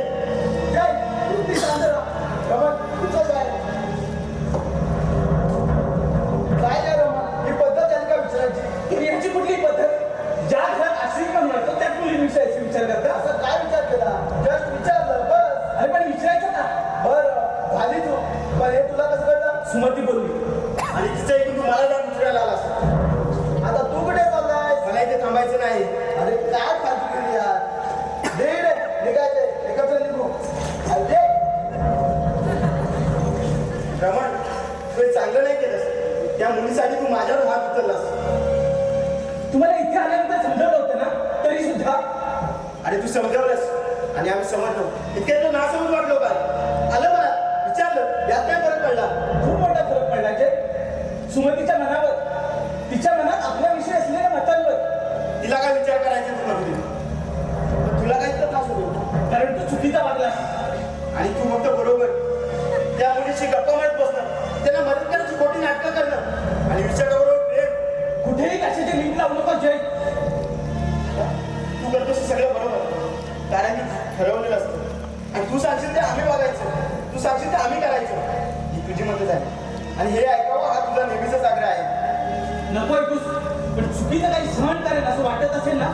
जय तू ती शांत राहा. रमण तुझं काय? काय आहे रमण? ही पद्धत आहे का विचारायची? तुम्ही याची कुठली पद्धत? ज्या घरात अश्विन म्हणतो त्यात मुलींविषयी विचार करता? असं काय विचार केला? जस्ट विचारलं बस. अरे पण विचारायचं का? बरं झाली तू. पण हे तुला कसं कळलं? सुमती बोलली. आणि तिचं ऐकून तू मला जाऊन विचारायला आलास. आता तू कुठे चाललायस? मला इथे थांबायचं नाही. अरे काय फालतू केली यार. दे रे निघायचे एकत्र निघू. अरे दे. रमण तू हे चांगलं नाही केलंस. त्या मुलीसाठी तू माझ्यावर हात उचललास. तुम्हाला इथे आल्यानंतर समजवलं होतं ना तरी सुद्धा? आणि तू समजवलंस आणि आम्ही समजलो. इतके तो नासमज वाटलो का? आलं मला विचारलं यात काय फरक पडला? खूप मोठा फरक पडला जय. सुमतीच्या मनावर, तिच्या मनात आपल्याविषयी असलेल्या मतांवर. तिला काय विचार करायचा तू करू दे. पण तुला काय इतका त्रास होतो? कारण तू चुकीचा वागला. आणि तू फक्त बरोबर त्या मुलीशी गप्पा मारत बसणं, त्यांना मदत करायची खोटी नाटकं करणं आणि विचाराबरोबर प्रेम. कुठेही कशाचे लिंक लावू नको जय. तू करतोस सगळं बरोबर कारण मी ठरवलेलं असतं. आणि तू सांगशील ते आम्ही वागायचं, तू सांगशील ते आम्ही करायचं. ही तुझी मदत आहे आणि हे ऐकावं हा तुझा नेहमीचाच आग्रह आहे. नको ऐकूस, पण चुकीचं काही सहन करेल असं वाटत असेल ना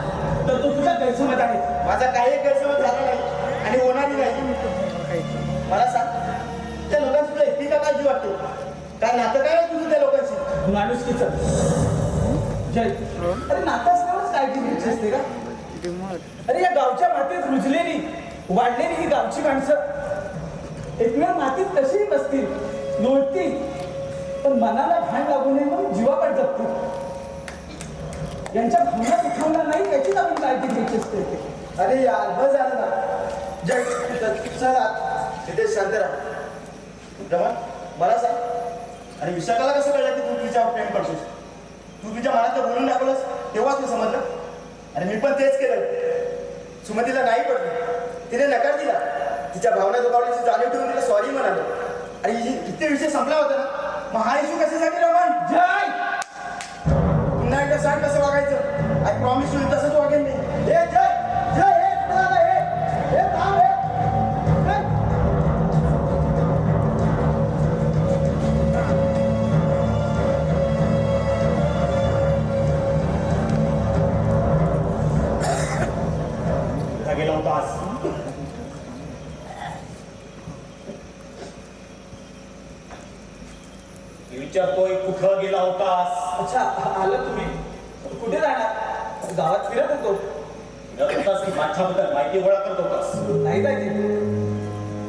तर तो तुझा गैरसमज आहे. माझा काही गैरसमज झाला नाही आणि होणारही नाही. मला सांग त्या लोकांची तुला एकटी का काळजी वाटते? काय नातं काय आहे तुझं त्या लोकांशी? माणुसकीचं जय. अरे नातं असल्यावरच काळजी घ्यायची असते का? अरे या गावच्या मातीत रुजलेली वाढलेली ही गावची माणसं एकमेव मातीत कशीही बसतील, लोळतील, पण मनाला भान लागू नये म्हणून जीवापाड जगतील. यांच्या भावना दुखावणार नाही याचीच आपण काळजी घ्यायची असते. अरे यार बस झालं ना. जय चला तिथे शांत राहा. रमण मला सांग आणि विशाखाला कसं कळलं की तू तिच्यावर प्रेम करतोस? तू तुझ्या मनात बोलून दाखवलंस तेव्हाच मी समजलं. अरे मी पण तेच केलं. सुमतीला नाही पडलं, तिने नकार दिला. तिच्या भावना दुखावल्याची जाणीव ठेवून तिला सॉरी म्हणालो आणि इथे विषय संपला होता ना. मग हा इशू कशासाठी रमण? जय पुन्हा एकदा सांग कसं वागायचं. आय प्रॉमिस यू तसंच वागेन मी. हे जय जय हे कुठं आलं? हे थांब हे. गेला होतास? विचारतोय कुठं गेला होतास? अच्छा आलं तुम्ही. कुठे जाणार? गावात फिरत होतो. फिरत होतास की माझ्याबद्दल माहिती गोळा करत होतास? नाही दाजी.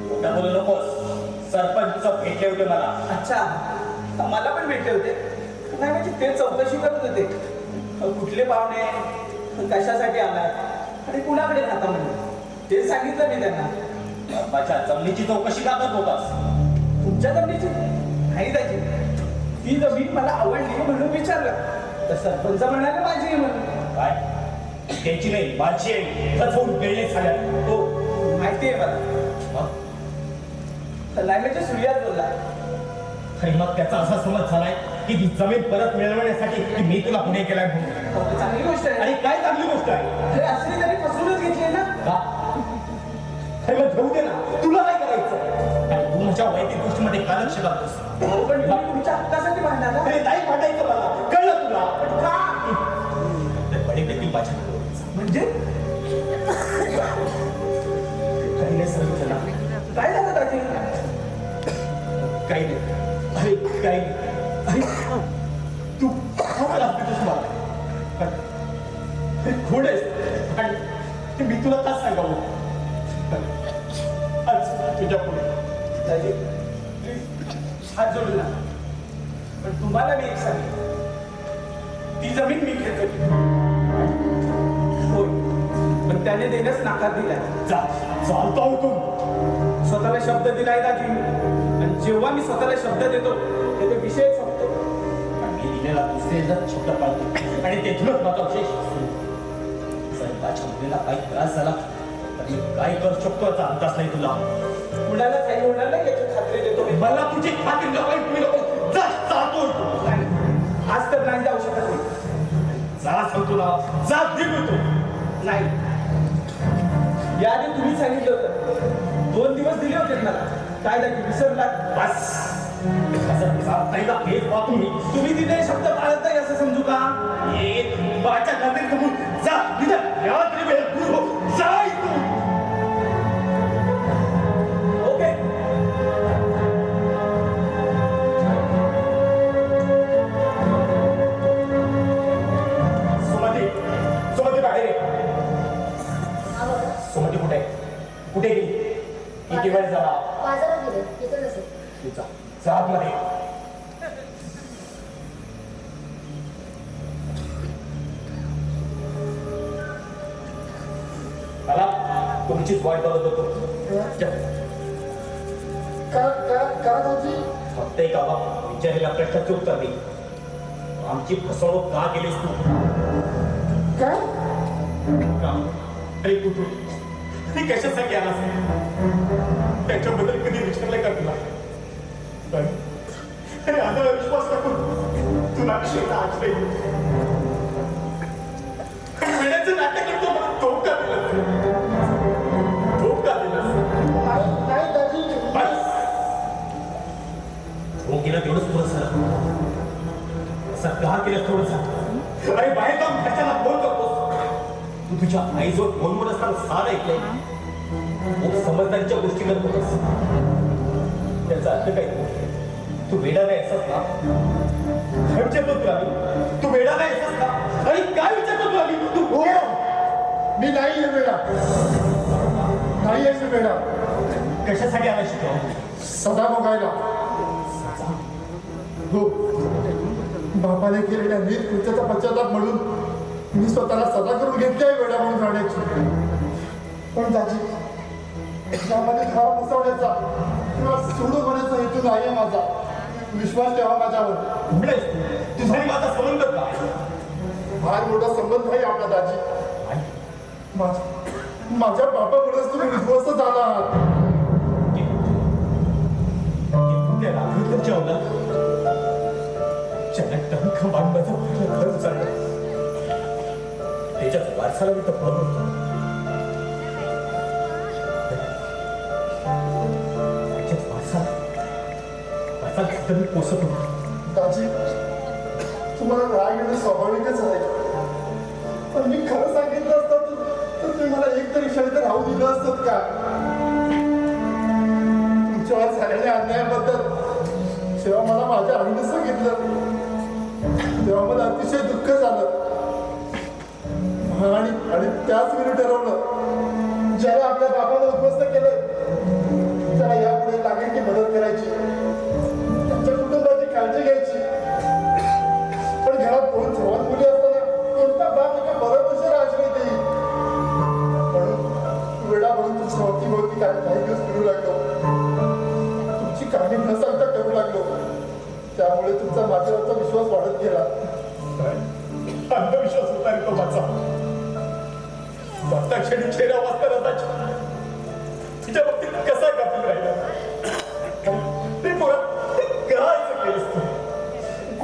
मोठा बोलू नकोस. सरपंच भेटले होते मला. अच्छा, मला पण भेटले होते. नाही म्हणजे ते चौकशी करत होते. कुठले पाहुणे, कशासाठी आलात आणि कुणाकडे राहता म्हणून ते सांगितलं मी त्यांना. माझ्या जमिनीची चौकशी का करत होतास? तुमच्या जमिनीची नाही दाजी. ती जमीन मला आवडली म्हणून विचारलं तर सरपंच म्हणाले माझी आहे म्हणून. काय? त्याची नाही, माझी आहे. होऊन गेले झाल्या. हो माहिती आहे मला. नाही म्हणजे सूर्याच बोलला. आणि मग त्याचा असा समज झालाय की ती जमीन परत मिळवण्यासाठी की मी तुला पुणे केलाय म्हणून. चांगली गोष्ट आहे. आणि काय चांगली गोष्ट आहे? अरे असली तरी फसवूनच घेतली ना. का? अरे मग घेऊ दे ना, तुला काय करायचं? आणि तू माझ्या वैयक्तिक गोष्टीमध्ये का लक्ष घालतोस? पण तुम्ही तुमच्या हक्कासाठी भांडणार ना. अरे नाही भांडायचं मला, कळलं तुला? पण का? ते बडे व्यक्ती माझ्याकडे म्हणजे काही नाही सांगितलं ना. काय झालं दाजी? काही नाही. अरे काही नाही. अरे तू का लागतोस मला? अरे खोड आहेस आणि ते मी तुला का सांगावं? आज तुझ्या पुढे दाजी हात जोडला. पण तुम्हाला मी एक सांगेन, ती जमीन मी घेतो. होय, पण त्याने देण्यास नकार दिला. चालतो तू. स्वतःला शब्द दिलाय दाजी. आणि जेव्हा मी स्वतःला शब्द देतो ते विषय संपतो. मी दिलेला दुसऱ्यांदा शब्द पाळतो आणि तेथूनच माझा विशेष जर माझ्या मुलीला काही त्रास झाला तर मी काय करू शकतो याचा अंदाज नाही तुला. कुणाला काही होणार नाही याची खात्री देतो मी. मला तुझी खात्री नको. जा चालतो तू. नाही, आज तर नाही जाऊ शकत मी. जा सांगतो ना. जा निघतो. नाही, याआधी तुम्ही सांगितलं होतं 2 दिवस दिले होते मला. काय दाजी विसरला? बस असं जात नाही ना. हेच बा तुम्ही दिले शब्द पाळत नाही असं समजू का? ये माझ्या नजरेत कमून जा. या वेळ दूर हो. जा इथून. ओके. सुमती बाहेर ये. सुमती कुठे कुठे गेली? किती वेळ झाला? बाजारात गेले येतो नसेल. तुझा जात मध्ये. मला तुमचीच वाट बघत होतो. का दाजी? फक्त एक विचारलेला प्रश्न चूक करते. आमची फसवणूक का केलीस तू? काय? का? अरे कुठून? ती कशासाठी आलास? त्याच्याबद्दल कधी विचारलं का तुला? पण अरे आता विश्वास टाकून तुला शेता आठवे वेळेचं नाटक करतो मला धोका दिलास. धोका दिलास. नाही दाजी. बस. हो केलं तेवढंच पुरं झालं. असं का केलं थोडं झालं? अरे बाहेर जाऊन कशाला फोन करतोस? तू तुझ्या आईजवळ फोनवर असताना सार ऐकलंय. खूप समजदारीच्या गोष्टी करत होतास. त्याचा अर्थ काय? तू वेडा नाही असत ना? काय विचारतो तुला मी? तू वेडा नाही असत ना? आणि काय विचारतो तुला मी? तू हो, मी नाही आहे वेळा. नाही आहे वेळा. कशासाठी आला शिकव? सदा बघायला. हो, बापाने केलेल्या नीट कृत्याचा पश्चाताप म्हणून मी स्वतःला सदा करून घेतली आहे वेळा म्हणून राहण्याची. पण दाजी, यामध्ये घाव बसवण्याचा किंवा सोडून होण्याचा हेतू नाही आहे माझा. विश्वास ठेवा माझ्यावर. तुझा माझा संबंध का? फार मोठा संबंध आहे आपला दाजी. माझ्या बापामुळेच तुम्ही विध्वस्त झाला आहात. त्या राघवेंद्र जेवला ज्याला टंक मांडण्याचं घर उचललं. त्याच्याच वारसाला मी तर होतो. त्याच्याच वारसा मी पोसत होतो. दाजी, तुम्हाला राग येणं स्वाभाविकच आहे. पण मी खरं सांगितलं असतं तर तुम्ही मला एक तरी क्षण तर राहू दिलं असतं का? तुमच्यावर झालेल्या अन्यायाबद्दल जेव्हा मला माझ्या आईने सांगितलं तेव्हा मला अतिशय दुःख झालं. आणि त्याच वेळी ठरवलं ज्याला आपल्या बाबाला उद्ध्वस्त केलंय त्याला यापुढे लागेल की मदत करायची, त्यांच्या कुटुंबाची काळजी घ्यायची. पण घरात 2 जवान मुली असताना कोणता बाप एका बरोबर आश्रय देईल? म्हणून वेळा म्हणून तुमच्या अवतीभोवती काही दिवस फिरू लागलो, तुमची कामे न सांगता करू लागलो. त्यामुळे तुमचा माझ्यावरचा विश्वास वाढत गेला. अंधविश्वास होता रे तो माझा. बघता क्षणी चेहरा वाचता त्याच्या तिच्या बाबतीत कसा गाफील राहिला ते काय केलंस तू?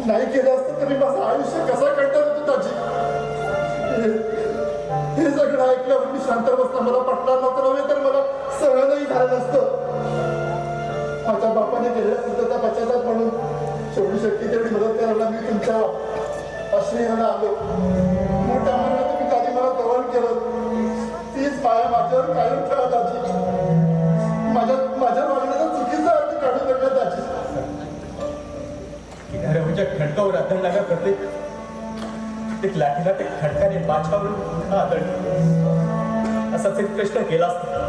नाही केलं असतं तरी माझं आयुष्य कसा कंटाळत होतं ताजी. हे सगळं ऐकल्यावर मी शांत बसला. मला पटणार नव्हतं नव्हे तर मला सहनही झालं नसतं. माझ्या बापाने केलेल्या कृत्याचा पश्चाताप म्हणून जेवढी शक्ती तेवढी मदत करायला मी तुमच्या आश्रयाला आलो. मोठ्या मनाने तुम्ही ताजी मला जवळ केलं. तीच माया माझ्यावर कायम ठेवा ताजी. माझ्या वागण्याचा चुकीचा अर्थ काढू नका ताजी. किनाऱ्यावरच्या खडकावर आदळणाऱ्या प्रत्येक लाठीला ते खडकाने माझ्यावर आदळलं. असाच एक प्रश्न केला असता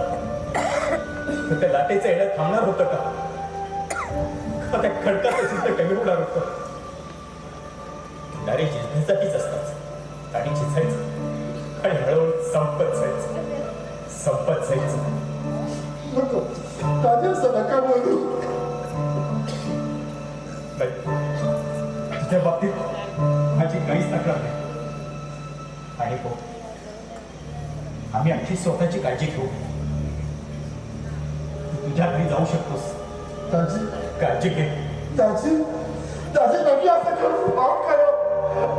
तर त्या लाटेचं येणं थांबणार होतं का? त्या खडकाचं सिद्ध कमी होणार होतं. किनारे झिजण्यासाठीच असतात आणि झिजायचं आणि हळूहळू संपत जायचं. नको ताजी असं नका बोलू. तुझ्या बाबतीत माझी काहीच तक्रार नाही. आणि हो, आम्ही आमची स्वतःची काळजी घेऊ. तू तुझ्या घरी जाऊ शकतोस. ताजी काळजी घे. ताजी ताजी नक्की असं करू. माफ करा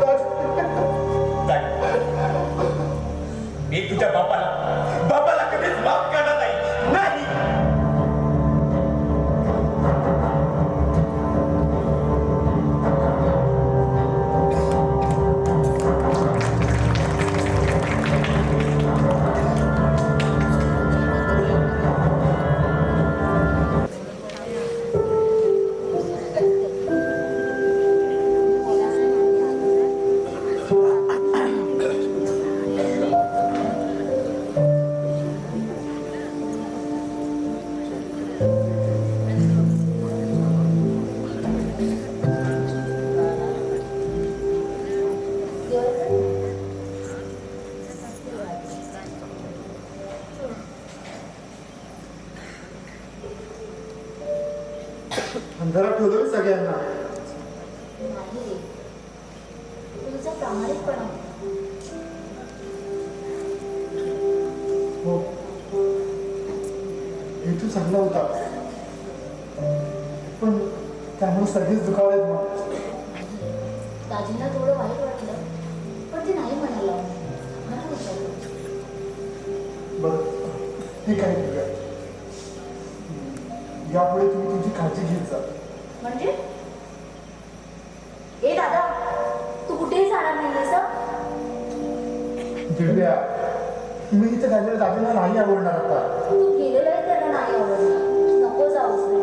ताजी. मी तुझ्या बापाला कधीच माफ करणार नाही. अंधारात ठेवलं मी सगळ्यांना. नाही, तुझा प्रामाणिकपणा हो हेतू चांगला होता पण त्यामुळे सगळेच दुखावलेत मग. दाजींना थोडं वाईट वाटलं पण ते नाही म्हणाला. म्हणून विचारलं. बरं ठीक आहे ठीक आहे. यापुढे तुम्ही तुमची काळजी घेत जा. म्हणजे ए दादा, तू कुठेही जाणार नाहीयेस हं? दिव्या मी इथे झालेल्या दादीला नाही आवडणार आता. तू गेलेलाही त्यांना नाही आवडलं. नको जाऊस रे.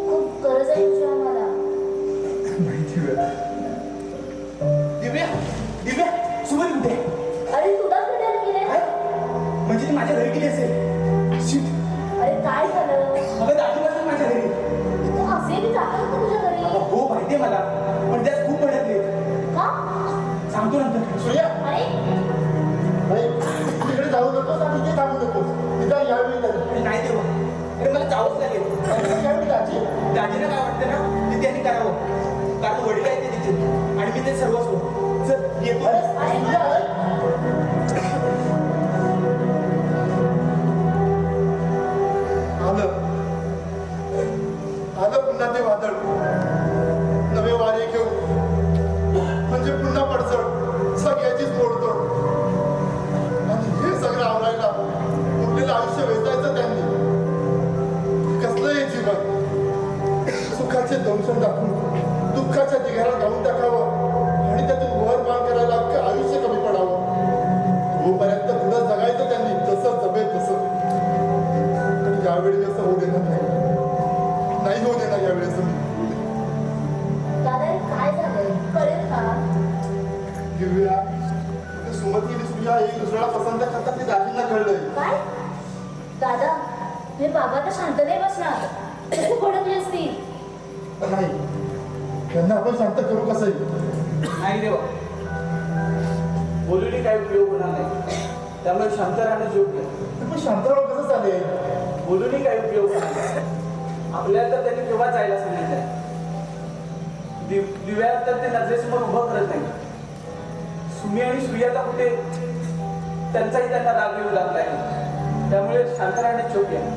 खूप गरज आहे तुझी आम्हाला. नाही दिव्या. दिव्या सुमन कुठे? अरे तुला भेटायला गेले. म्हणजे ती माझ्या घरी गेली असेल. शिट. अरे काय झालं? अगं दाखवू नसेल माझ्या घरी. तू असेल जाणार का तुझ्या घरी? अगं हो माहितीये मला, पण त्यात खूप भडकले. का? सांगतो नंतर. सूर्या अरे तिकडे जाऊ नकोस आणि इथे थांबू नकोस. तिथं यावेळी अरे नाही देवा, अरे मला जावंच लागेल. यावेळी दाजी दाजीला काय वाटतं ना ते त्यांनी करावं, कारण वडील आहेत ते तिथे आणि मी ते सर्वस्व. चल येतो. आलं पुन्हा ते वादळ. नवे वारे घेऊन म्हणजे पुन्हा पडझड, सगळ्याचीच मोडतोड. आणि हे सगळं आवरायला उरलेलं आयुष्य वेचायचं त्यांनी. कसलं हे जीवन? सुखाचे दंशन दाखवून दुःखाच्या दिघाला गाऊन टाकावं आणि त्यातून वर पार करायला अख्खं आयुष्य कमी पडावं. तोपर्यंत पुढं जगायचं त्यांनी जसं जमेल तसं. पण यावेळी असं होऊ देणार नाही होऊ देणार यावेळेस. दादा काय झालंय कळेल का? दिव्या सुमत गेली सूर्या एक दुसऱ्याला पसंत करतात ते दाजींना कळलंय. काय दादा हे बाबा तर शांत नाही बसणार. कसे भडकले असतील. नाही, त्यांना आपण शांत करू कसं. नाही देवा, बोलून काही उपयोग होणार नाही. त्यामुळे शांत राहणं योग्य. पण शांत राहून कसं चालेल. बोलूनही काही उपयोग होणार नाही. आपल्याला तर त्यांनी केव्हा जायला सांगितलंय. दिव्यात तर ते नजरेसमोर उभं करत नाही. सुमी आणि सुयाता कुठे, त्यांचाही त्यांना राग येऊ लागलाय. त्यामुळे शांत राहण्यात योग्य आहे.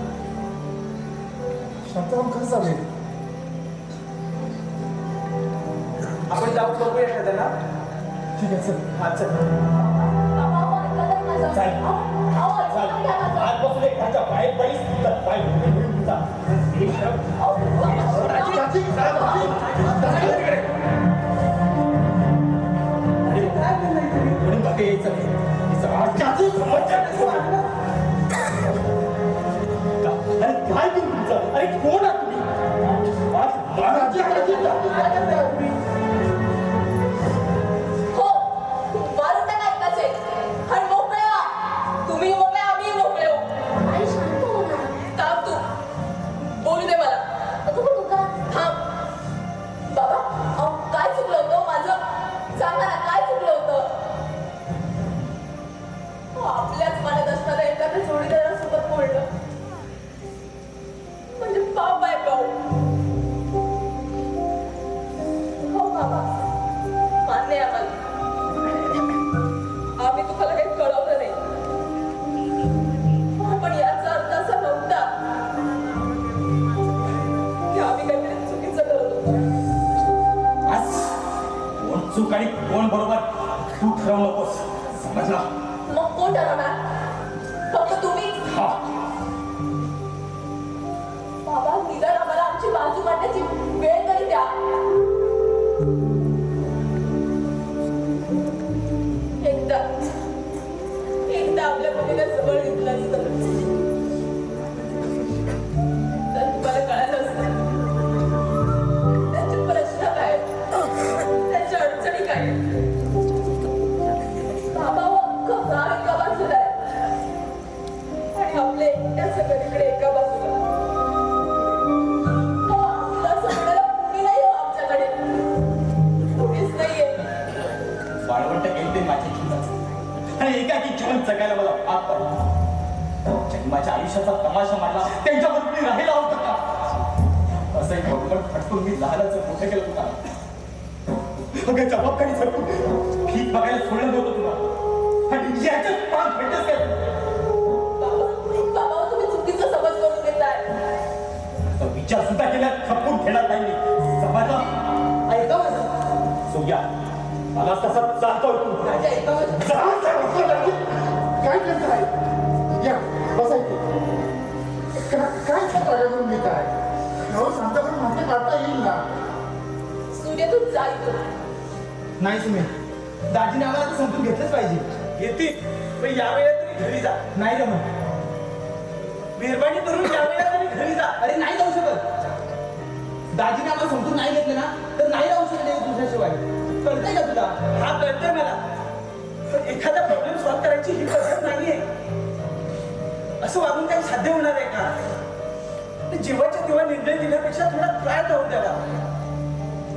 शांत राहून कसं चालेल. आपण जाऊ बघूया का त्यांना. ठीक आहे चल. हा चल. बाबा, अहो, ऐका तर माझं. चालेल. अहो, ऐका तर घ्या माझं. आजपासून एक खायचा पाय पायीच पाय अहो, बाबा, दाजी, दाजी, दाजी, दाजी. अरे काय बोललाय तुम्ही? म्हणून बाकी यायचं दाजी, अरे काय तुमचं. अरे कोण आहात तुम्ही. दाजी, दाजी, दाजी, काय करताय तुम्ही? हो मारून टाका ऐकाचे आणि मोकळे व्हा. तुम्ही मोकळे आम्ही मोकळे हो. आई शांत हो ना. थांब तू बोलू दे मला. अगं पण तुका थांब बाबा. अहो काय चुकलं होतं माझं. सांगा ना काय चुकलं होतं. अहो, आपल्याच मनात असणाऱ्या एखाद्या जोडीदारासोबत बोलणं म्हणजे पाप आहे पाहू. हो बाबा मान्य आहे आम्हाला. आम्ही तुम्हाला काही कळवलं नाही. पण याचा अर्थ असा नव्हता की आम्ही काहीतरी चुकीचं करत होतो. आज कोण चूक आणि कोण बरोबर तू ठरवू नकोस. समजला. मग कोण ठरवणार. फक्त तुम्ही. हा. बाबा निदान आम्हाला आमची बाजू मांडण्याची वेळ तरी द्या. एकदा आपल्या मुलीला जवळ घेतलं असतं तर तुम्हाला कळालं असतं त्यांचे प्रश्न काय, त्यांच्या अडचणी काय. बाबा अख्खं गाव एका बाजूला आहे आणि आपले एकट्या सगळीकडे एका बाजूला. असं म्हणायला कुणी नाही हो आमच्याकडे. कुणीच नाहीये. बाळवंट केली ते माझी जीवनाचं आणि एकाकी जीवन जगायला मला भाग पडला. जन्माच्या आयुष्याचा तमाशा मांडला त्यांच्यावर मी राहिला होता का. असंही बरोबर फटकून मी लहानाचं मोठं केलं होता. अगं जबाबदारी झटकून भीक बघायला सोडलं नव्हतं तुला. आणि याच्यात पान भेटच काय. बाबा तुम्ही चुकीचा समज करून घेताय. तर विचार सुद्धा केला खपून घेणार नाही मी. समाजा ऐका माझं. सोया मला तसा चालतोय तू. माझ्या ऐका माझं. काय करताय. या बसायचे. काय करून घेताय. हो शांतपणे मागे काढता येईल ना. सूर्य तू जा इथून. नाही सुमे, दाजीने आम्हाला ते समजून घेतलंच पाहिजे. येतील पण यावेळेला तरी घरी जा. नाही जमत. मेहरबानी करून यावेळेला तरी घरी जा. अरे नाही जाऊ शकत. दाजीने आम्हाला समजून नाही घेतलं ना तर नाही राहू शकत एक दुसऱ्याशिवाय. कळतंय का तुला. हा कळतंय मला. पण एखादा प्रॉब्लेम सॉल्व्ह करायची ही पद्धत नाहीये. असं वागून काही साध्य होणार आहे का. जेव्हाच्या तेव्हा निर्णय घेण्यापेक्षा थोडा ट्राय राहू द्यावा.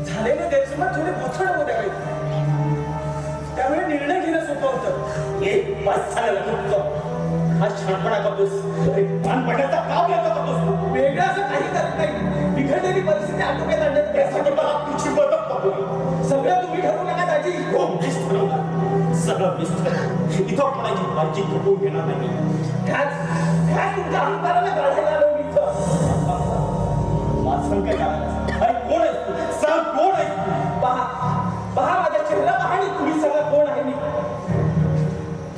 झालेले गैरसमज थोडे बोथड होऊ द्यावे. त्यामुळे निर्णय घेणं सोपं होतं. एक पास झालं तुमचं. हा शहाणपणा करतोस. अरे पान पडण्याचा काम येतो करतोस. वेगळं असं काही करत नाही. बिघडलेली परिस्थिती आटोक्यात आणण्यात यासाठी मला तुझी मदत नको. सगळं तुम्ही ठरवू नका दाजी. हो मीच ठरवणार. सगळं मीच ठरवणार. इथं कोणाची मर्जी खपवून घेणार नाही. ह्याच तुमच्या अहंकाराला गाडायला आलो मी इथं. माझं काय करायचं. अरे कोण आहेस तू. सांग कोण आहेस तू. पहा माझा चेहरा पहा आणि तुम्ही सगळं कोण आहे मी.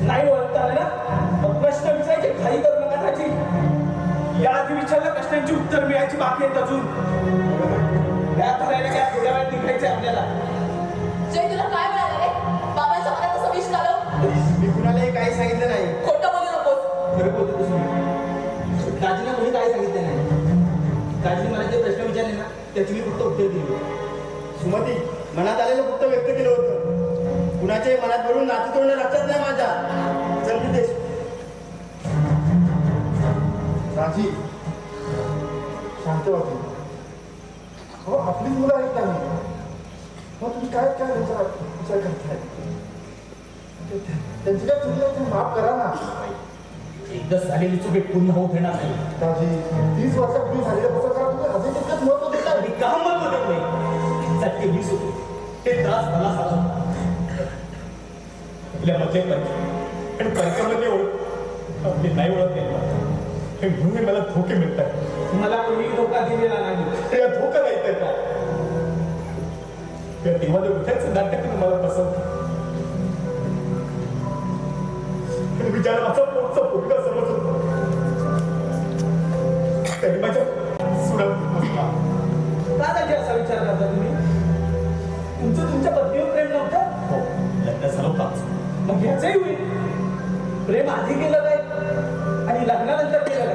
नाही ओळखता आलं ना मग प्रश्न विचारायचे घाई करू नका दाजी. या आधी विचारल्या प्रश्नांची उत्तर मिळायची बाकी आहेत अजून. त्या करायला काय थोड्या वेळात निघायचे आपल्याला. जय तुला काय मिळालं रे. बाबांच्या मनात कसं विष झालं. मी कुणालाही काही सांगितलं नाही. खोटं बोलू नकोस. खरं बोलतो तुम्ही. दाजीला कोणी काही सांगितलं नाही. दाजीने मला जे प्रश्न विचारले ना त्याची मी फक्त उत्तर दिली. सुमती मनात आलेलं फक्त व्यक्त केलं होतं. कुणाच्याही मनात भरून नाती तोडणं लक्षात नाही माझ्या. चल नितेश. राजी शांत वाटली. हो आपलीच मुलं आहेत ना. मग तुम्ही काय काय विचार करताय? त्यांची काय चुकलं तुम्ही माफ करा ना. एकदा झालेली चुकी पुन्हा होऊ देणार नाही. राजी 30 वर्षापूर्वी झालेल्या प्रसंगाला तुम्ही अजून तितकंच महत्व देता. आणि का महत्व देत नाही? सत्य वीस होते ते त्रास मला सांगा. आपल्या मधले पंच आणि पंचामध्ये ओळख आपली नाही ओळख म्हणून मला धोके मिळतात. मला कोणी धोका दिलेला नाही. या धोका नाही तर का या देवाने उठायचं नाटक मला पसंत. विचार माझा पोटचा फुटका समज होता तरी माझ्या सुरत बसला. का दाजी असा विचार करता तुम्ही? तुमचं तुमच्या पत्नीवर प्रेम नव्हतं? हो लग्न झालं पाच. मग ह्याचंही होईल. प्रेम आधी केलं काय आणि लग्नानंतर केलं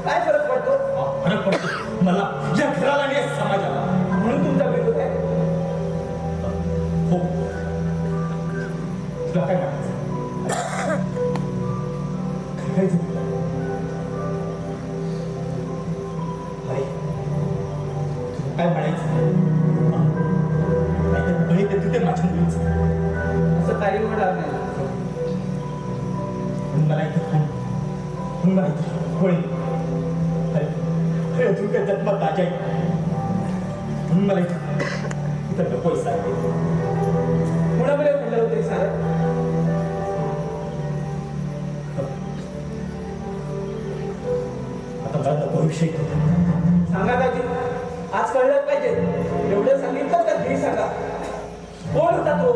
काय फरक पडतो? फरक पडतो मला या घराला आणि या समाजाला. म्हणून तुमचा विरोध आहे. हो तुला काय म्हणायचं? काय म्हणायचं? नाही तर तिथे माझ्या मुलीचं असं काही होणार नाही. मला इथे मला इथे होईल. अजून काय जन्मात ताजा आहे म्हणून मला इथं नकोय साहेब. कुणाकडे म्हणलं होते सारं? आता मला नको विषय सांगा दाजी. आज कळलं पाहिजे. एवढं सांगितलं तर हे सांगा. कोण होता तो?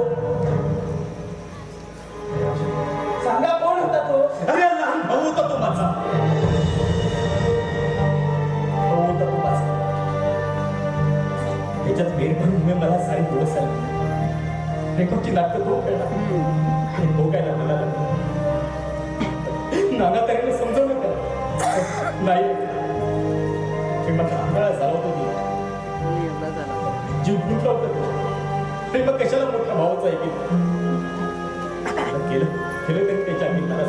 सांगा कोण होता तो? अरे लहान भाऊ होता तो माझा. भाऊ होता तो माझा. त्याच्यात वेळ म्हणून मला सारे दिवस आले. रेकॉर्डची नाटकं तो खेळला तो काय लागला नाना तऱ्हेने समजवलं त्याला. नाही हे मला आंधळा झाला होता. जीव गुंतला होता. ते मग कशाला मोठ्या भावाचं ऐकेल. केलं केलं तरी त्याच्या अग्निकाला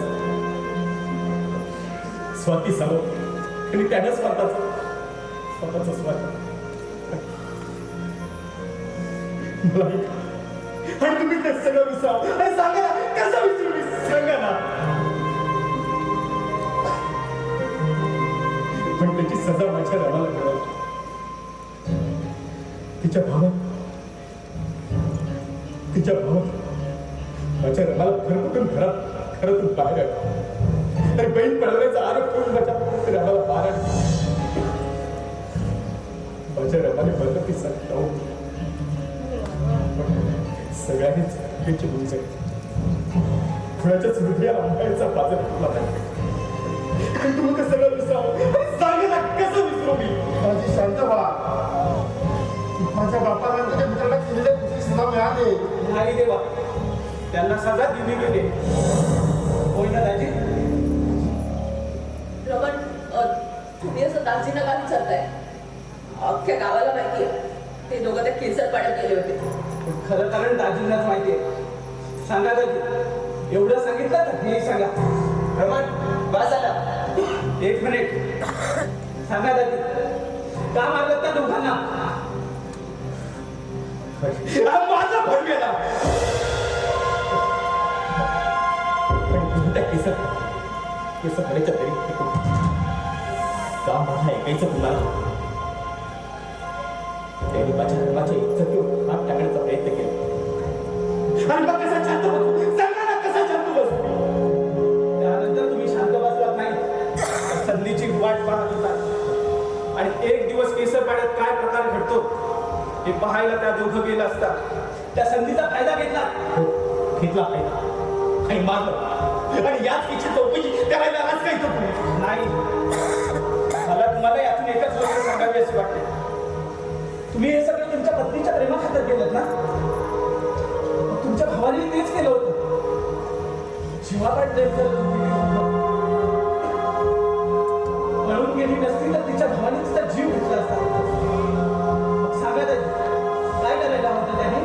स्वाती सांगत आणि त्यानं स्वतःचा स्वार्थ मला आणि तुम्ही ते सगळं विसराव आणि सांगा ना कसं विसरू मी सांगा ना. पण त्याची सजा माझ्या रवाला मिळाली. तिच्या भावात माझ्या रमाला खरं घरातून बाहेर आलं. आणि बहीण पडवण्याचा आरोप करून माझ्या रमाला बाहेर आलं. माझ्या रमाने बंद ती सत्ता सगळ्यांनीच त्याची गुंज कुणाच्याच हृदयाला अंगायचा बाजार फुटला नाही. तुम्ही कसं सगळं विसरावं सांगा ना कसं विसरू मी. माझी शांत व्हा. माझ्या बापाला त्याच्या मित्राला केलेल्या कृती सजा मिळाली. नाही देवा. त्यांना सजा दिली गेली. होय ना दाजी? रमण तुम्ही असं दाजींना का विचारताय? अख्ख्या गावाला माहिती आहे ते दोघं त्या केसर पाड्यात गेले होते. खरं कारण दाजींनाच माहिती आहे. सांगा दाजी. एवढं सांगितलं तर हे सांगा. रमण बस झाला. 1 मिनिट. सांगा दाजी. का मारलं त्या दोघांना? माझा भर गेला. त्या केस करायच्या तरी काम मला ऐकायचं तुम्हाला. त्यांनी माझ्या इज्जतीवर हात टाकण्याचा प्रयत्न केला. आणि मग कसा शांत बसू सांगा ना कसा शांत बसू. त्यानंतर तुम्ही शांत बसलात नाही. संधीची वाट पाहत होता. आणि एक दिवस केसर पाड्यात काय प्रकार घडतो हे पाहायला त्या दोघं गेला असता. त्या संधीचा फायदा घेतला. घेतला फायदा आणि मारलं. आणि याच केसची चौकशी करायला आज काही तो नाही. मला तुम्हाला यातून एकच गोष्ट सांगावी अशी वाटते. तुम्ही हे सगळं तुमच्या पत्नीच्या प्रेमाखातर केलं ना? तुमच्या भावाने तेच केलं होतं. जीवापाड प्रेम करत होती. पळून गेली नसती तर तिच्या भावाने तिचा जीव घेतला असता. मग सांगा काय करायला होतं त्याने?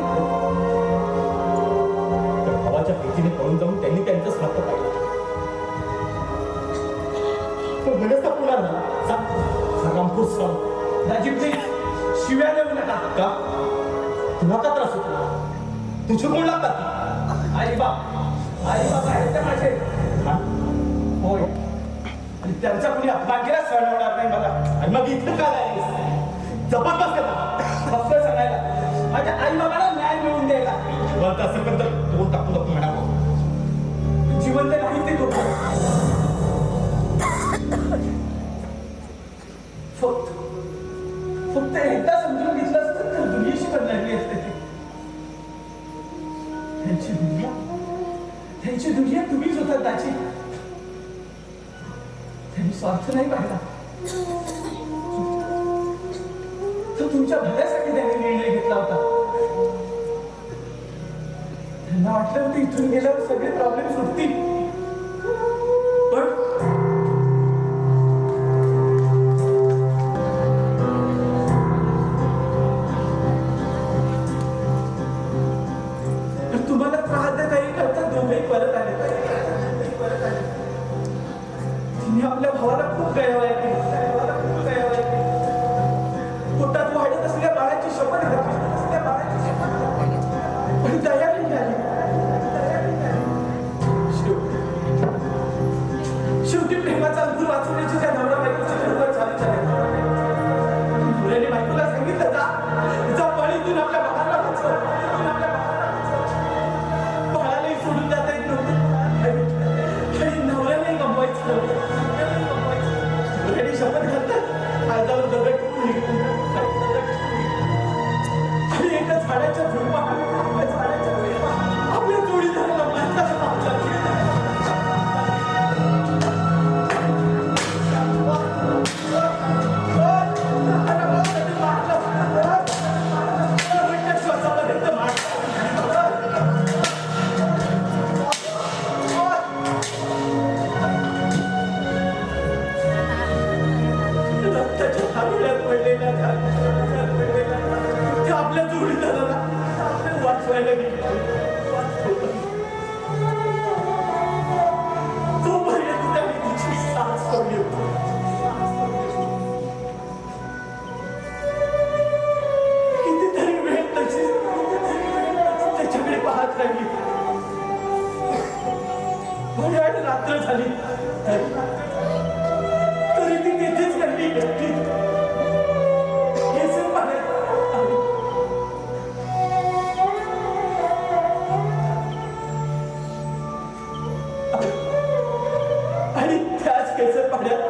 दाजी प्लीज शिव्या देऊ नका. का तुला का त्रास होतो? तुझे कोण लागतात? आई बाबा आहेत त्या माझे. होय, आणि त्यांचा कुणी अपमान केला सहन होणार नाही मला. आणि मग इथं काय आहे? जपत बसते फक्त सांगायला माझ्या आई बाबाला न्याय मिळवून द्यायला. जिवंत असेल तर तोंड टाकू नको म्हणावं. जिवंत नाही ते दोघं. फक्त एकदा समजून घेतलं असतं तर दुनियेशी बदलली असते ती. त्यांची दुनिया तुम्हीच होता त्याची. त्यांनी स्वार्थ नाही पाहिला. तो तुमच्या भल्यासाठी त्यांनी निर्णय घेतला होता. त्यांना वाटलं होतं इथून गेल्यावर सगळे प्रॉब्लेम सुटतील. पण तुम्हाला त्रास काही करता दोघेही परत आले. तिने आपल्या भावाला खूप गयावया केली. पोटात वाढत असलेल्या बाळाची शपथ घातली. पण दया नाही आली. शेवटी प्रेमाचा अंकुर वाचवण्याची त्या नवरा बायकोची धडपड चालू झाली. मुलाने बायकोला सांगितलं जा पळीतून आपल्या बाळाला वाचव. बाळालाही सोडून जाता येत नव्हतं आणि नवऱ्यालाही गमवायचं नव्हतं. मुलाने शपथ घालतात काळजावर दगड ठेवून निघून आणि एका झाडाच्या झुडपात आपल्या जोडीदाराला मारण्याचा पावला केला. आपल्या जोडीदाराला वाचवायला गेले. तोपर्यंत त्यांनी तिची साथ सोडली होती. कितीतरी वेळ तशी त्याच्याकडे पाहत राहिली. भयान रात्र झाली तरी ती तिथेच राहिली. एकटी केस पाण्यात आली. आणि त्याच केसर पाण्यात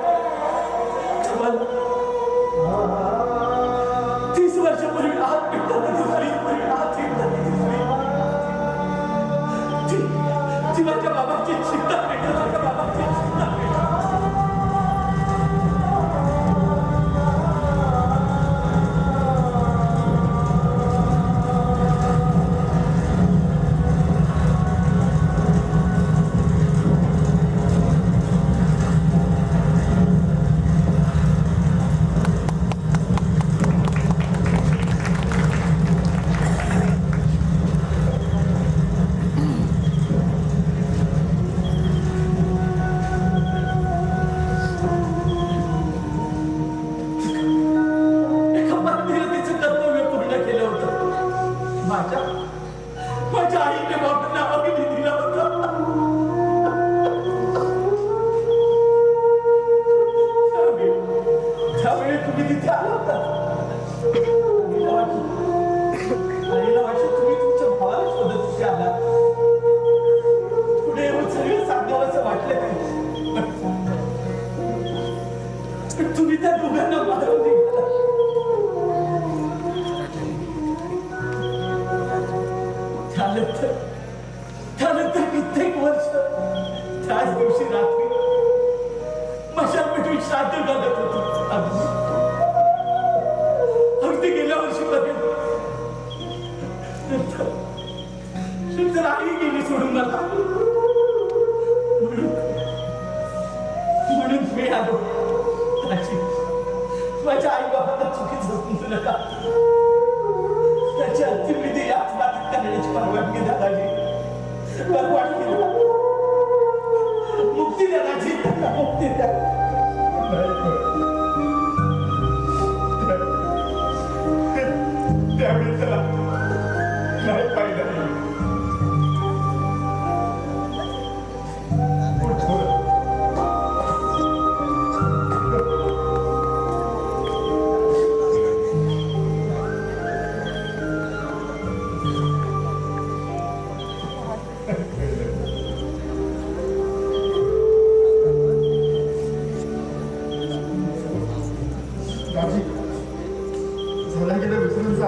30 वर्षापूर्वी आत पिकतात ती माझ्या बाबाची चिंता पेटत. माझ्या बाबाची चिंता पेटत. माझ्या आईने बाबांना अग्नी दिला होता. त्यावेळी तुम्ही तिथे आला होता. आईला वाटलं तुम्ही तुमच्या भावाला शोधत तिथे आला. पुढे येऊन सगळं सांगावं असं वाटलं नाही. तुम्ही त्या दोघांना मारून निघाला. त्यानंतर कित्येक वर्ष त्याच दिवशी रात्री मशाल पेटून श्राद्ध बघत होती. अगदी गेल्या वर्षीपर्यंत नंतर आई गेली सोडून मला. म्हणून मी आलो. माझ्या आई बाबांना चुकीचं समजू नका. त्याची अंतिम विधी याच बाबतीत करण्याची परवानगी द्या दाजी. परवानगी द्या. मुक्ती द्या दाजी. मुक्ती द्या. त्यावेळी त्याला नाही पाहिलं दाजी झालं गेलं विसरून जा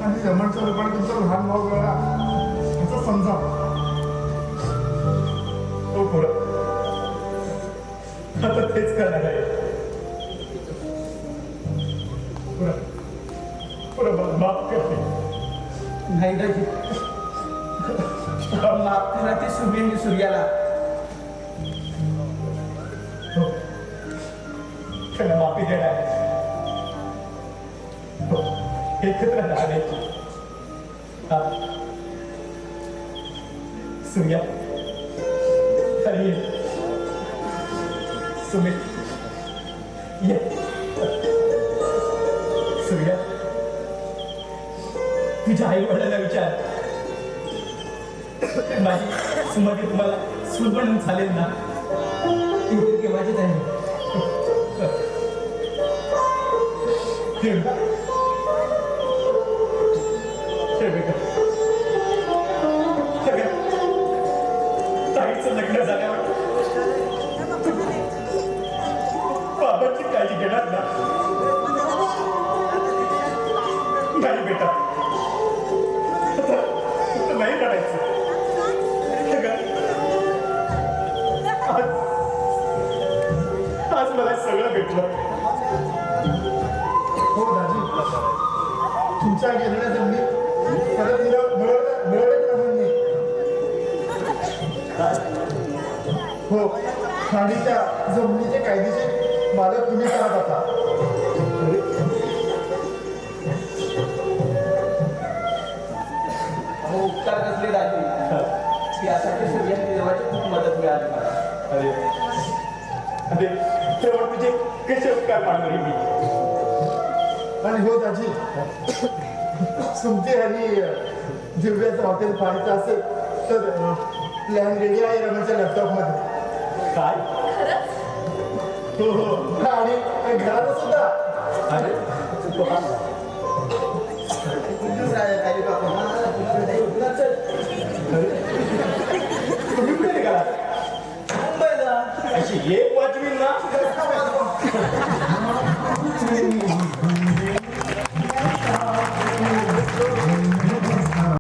आणि रमणच्या लोकांना तुमचा लहान भाऊ वेळा असं समजा तो पुढं आता तेच करणार आहे पुढं मला माफ करते नाही दाजी माफ करा ते सूर्य सूर्याला हो त्याला माफी देणार हो एकत्र राहण्याची हा सूर्या अरे ये सुमित ये सूर्या तुझ्या आई वडिलांना विचार माझी सुमती तुम्हाला सूर बनून चालेल ना ती केव्हाचीच आहे हे बेटा ताईचं लग्न झाल्यावर बाबाची काळजी घेणार ना नाही बेटा आता नाही लढायचं आज मला सगळं भेटलं हो दाजी तुमच्या गेलेल्या जमिनी परत मिळवण्यात नाही हो आणि त्या जमिनीचे कायदेशीर मालक तुम्ही करत आता अहो उपकार कसले दाजी यासाठी सूर्या देवाची खूप मदत मिळाली मला अरे अरे तेव्हा तुझे कसे उपकार मानणारे मी आणि हो दाजी सुमती आणि दिव्याचं हॉटेल पाहायचं असेल तर प्लॅन रेडी आहे रमणच्या लॅपटॉपमध्ये काय खरंच हो हो आणि घरात सुद्धा अरे तुम्ही कुठे निघाला मुंबईला अशी एक वाजवी ना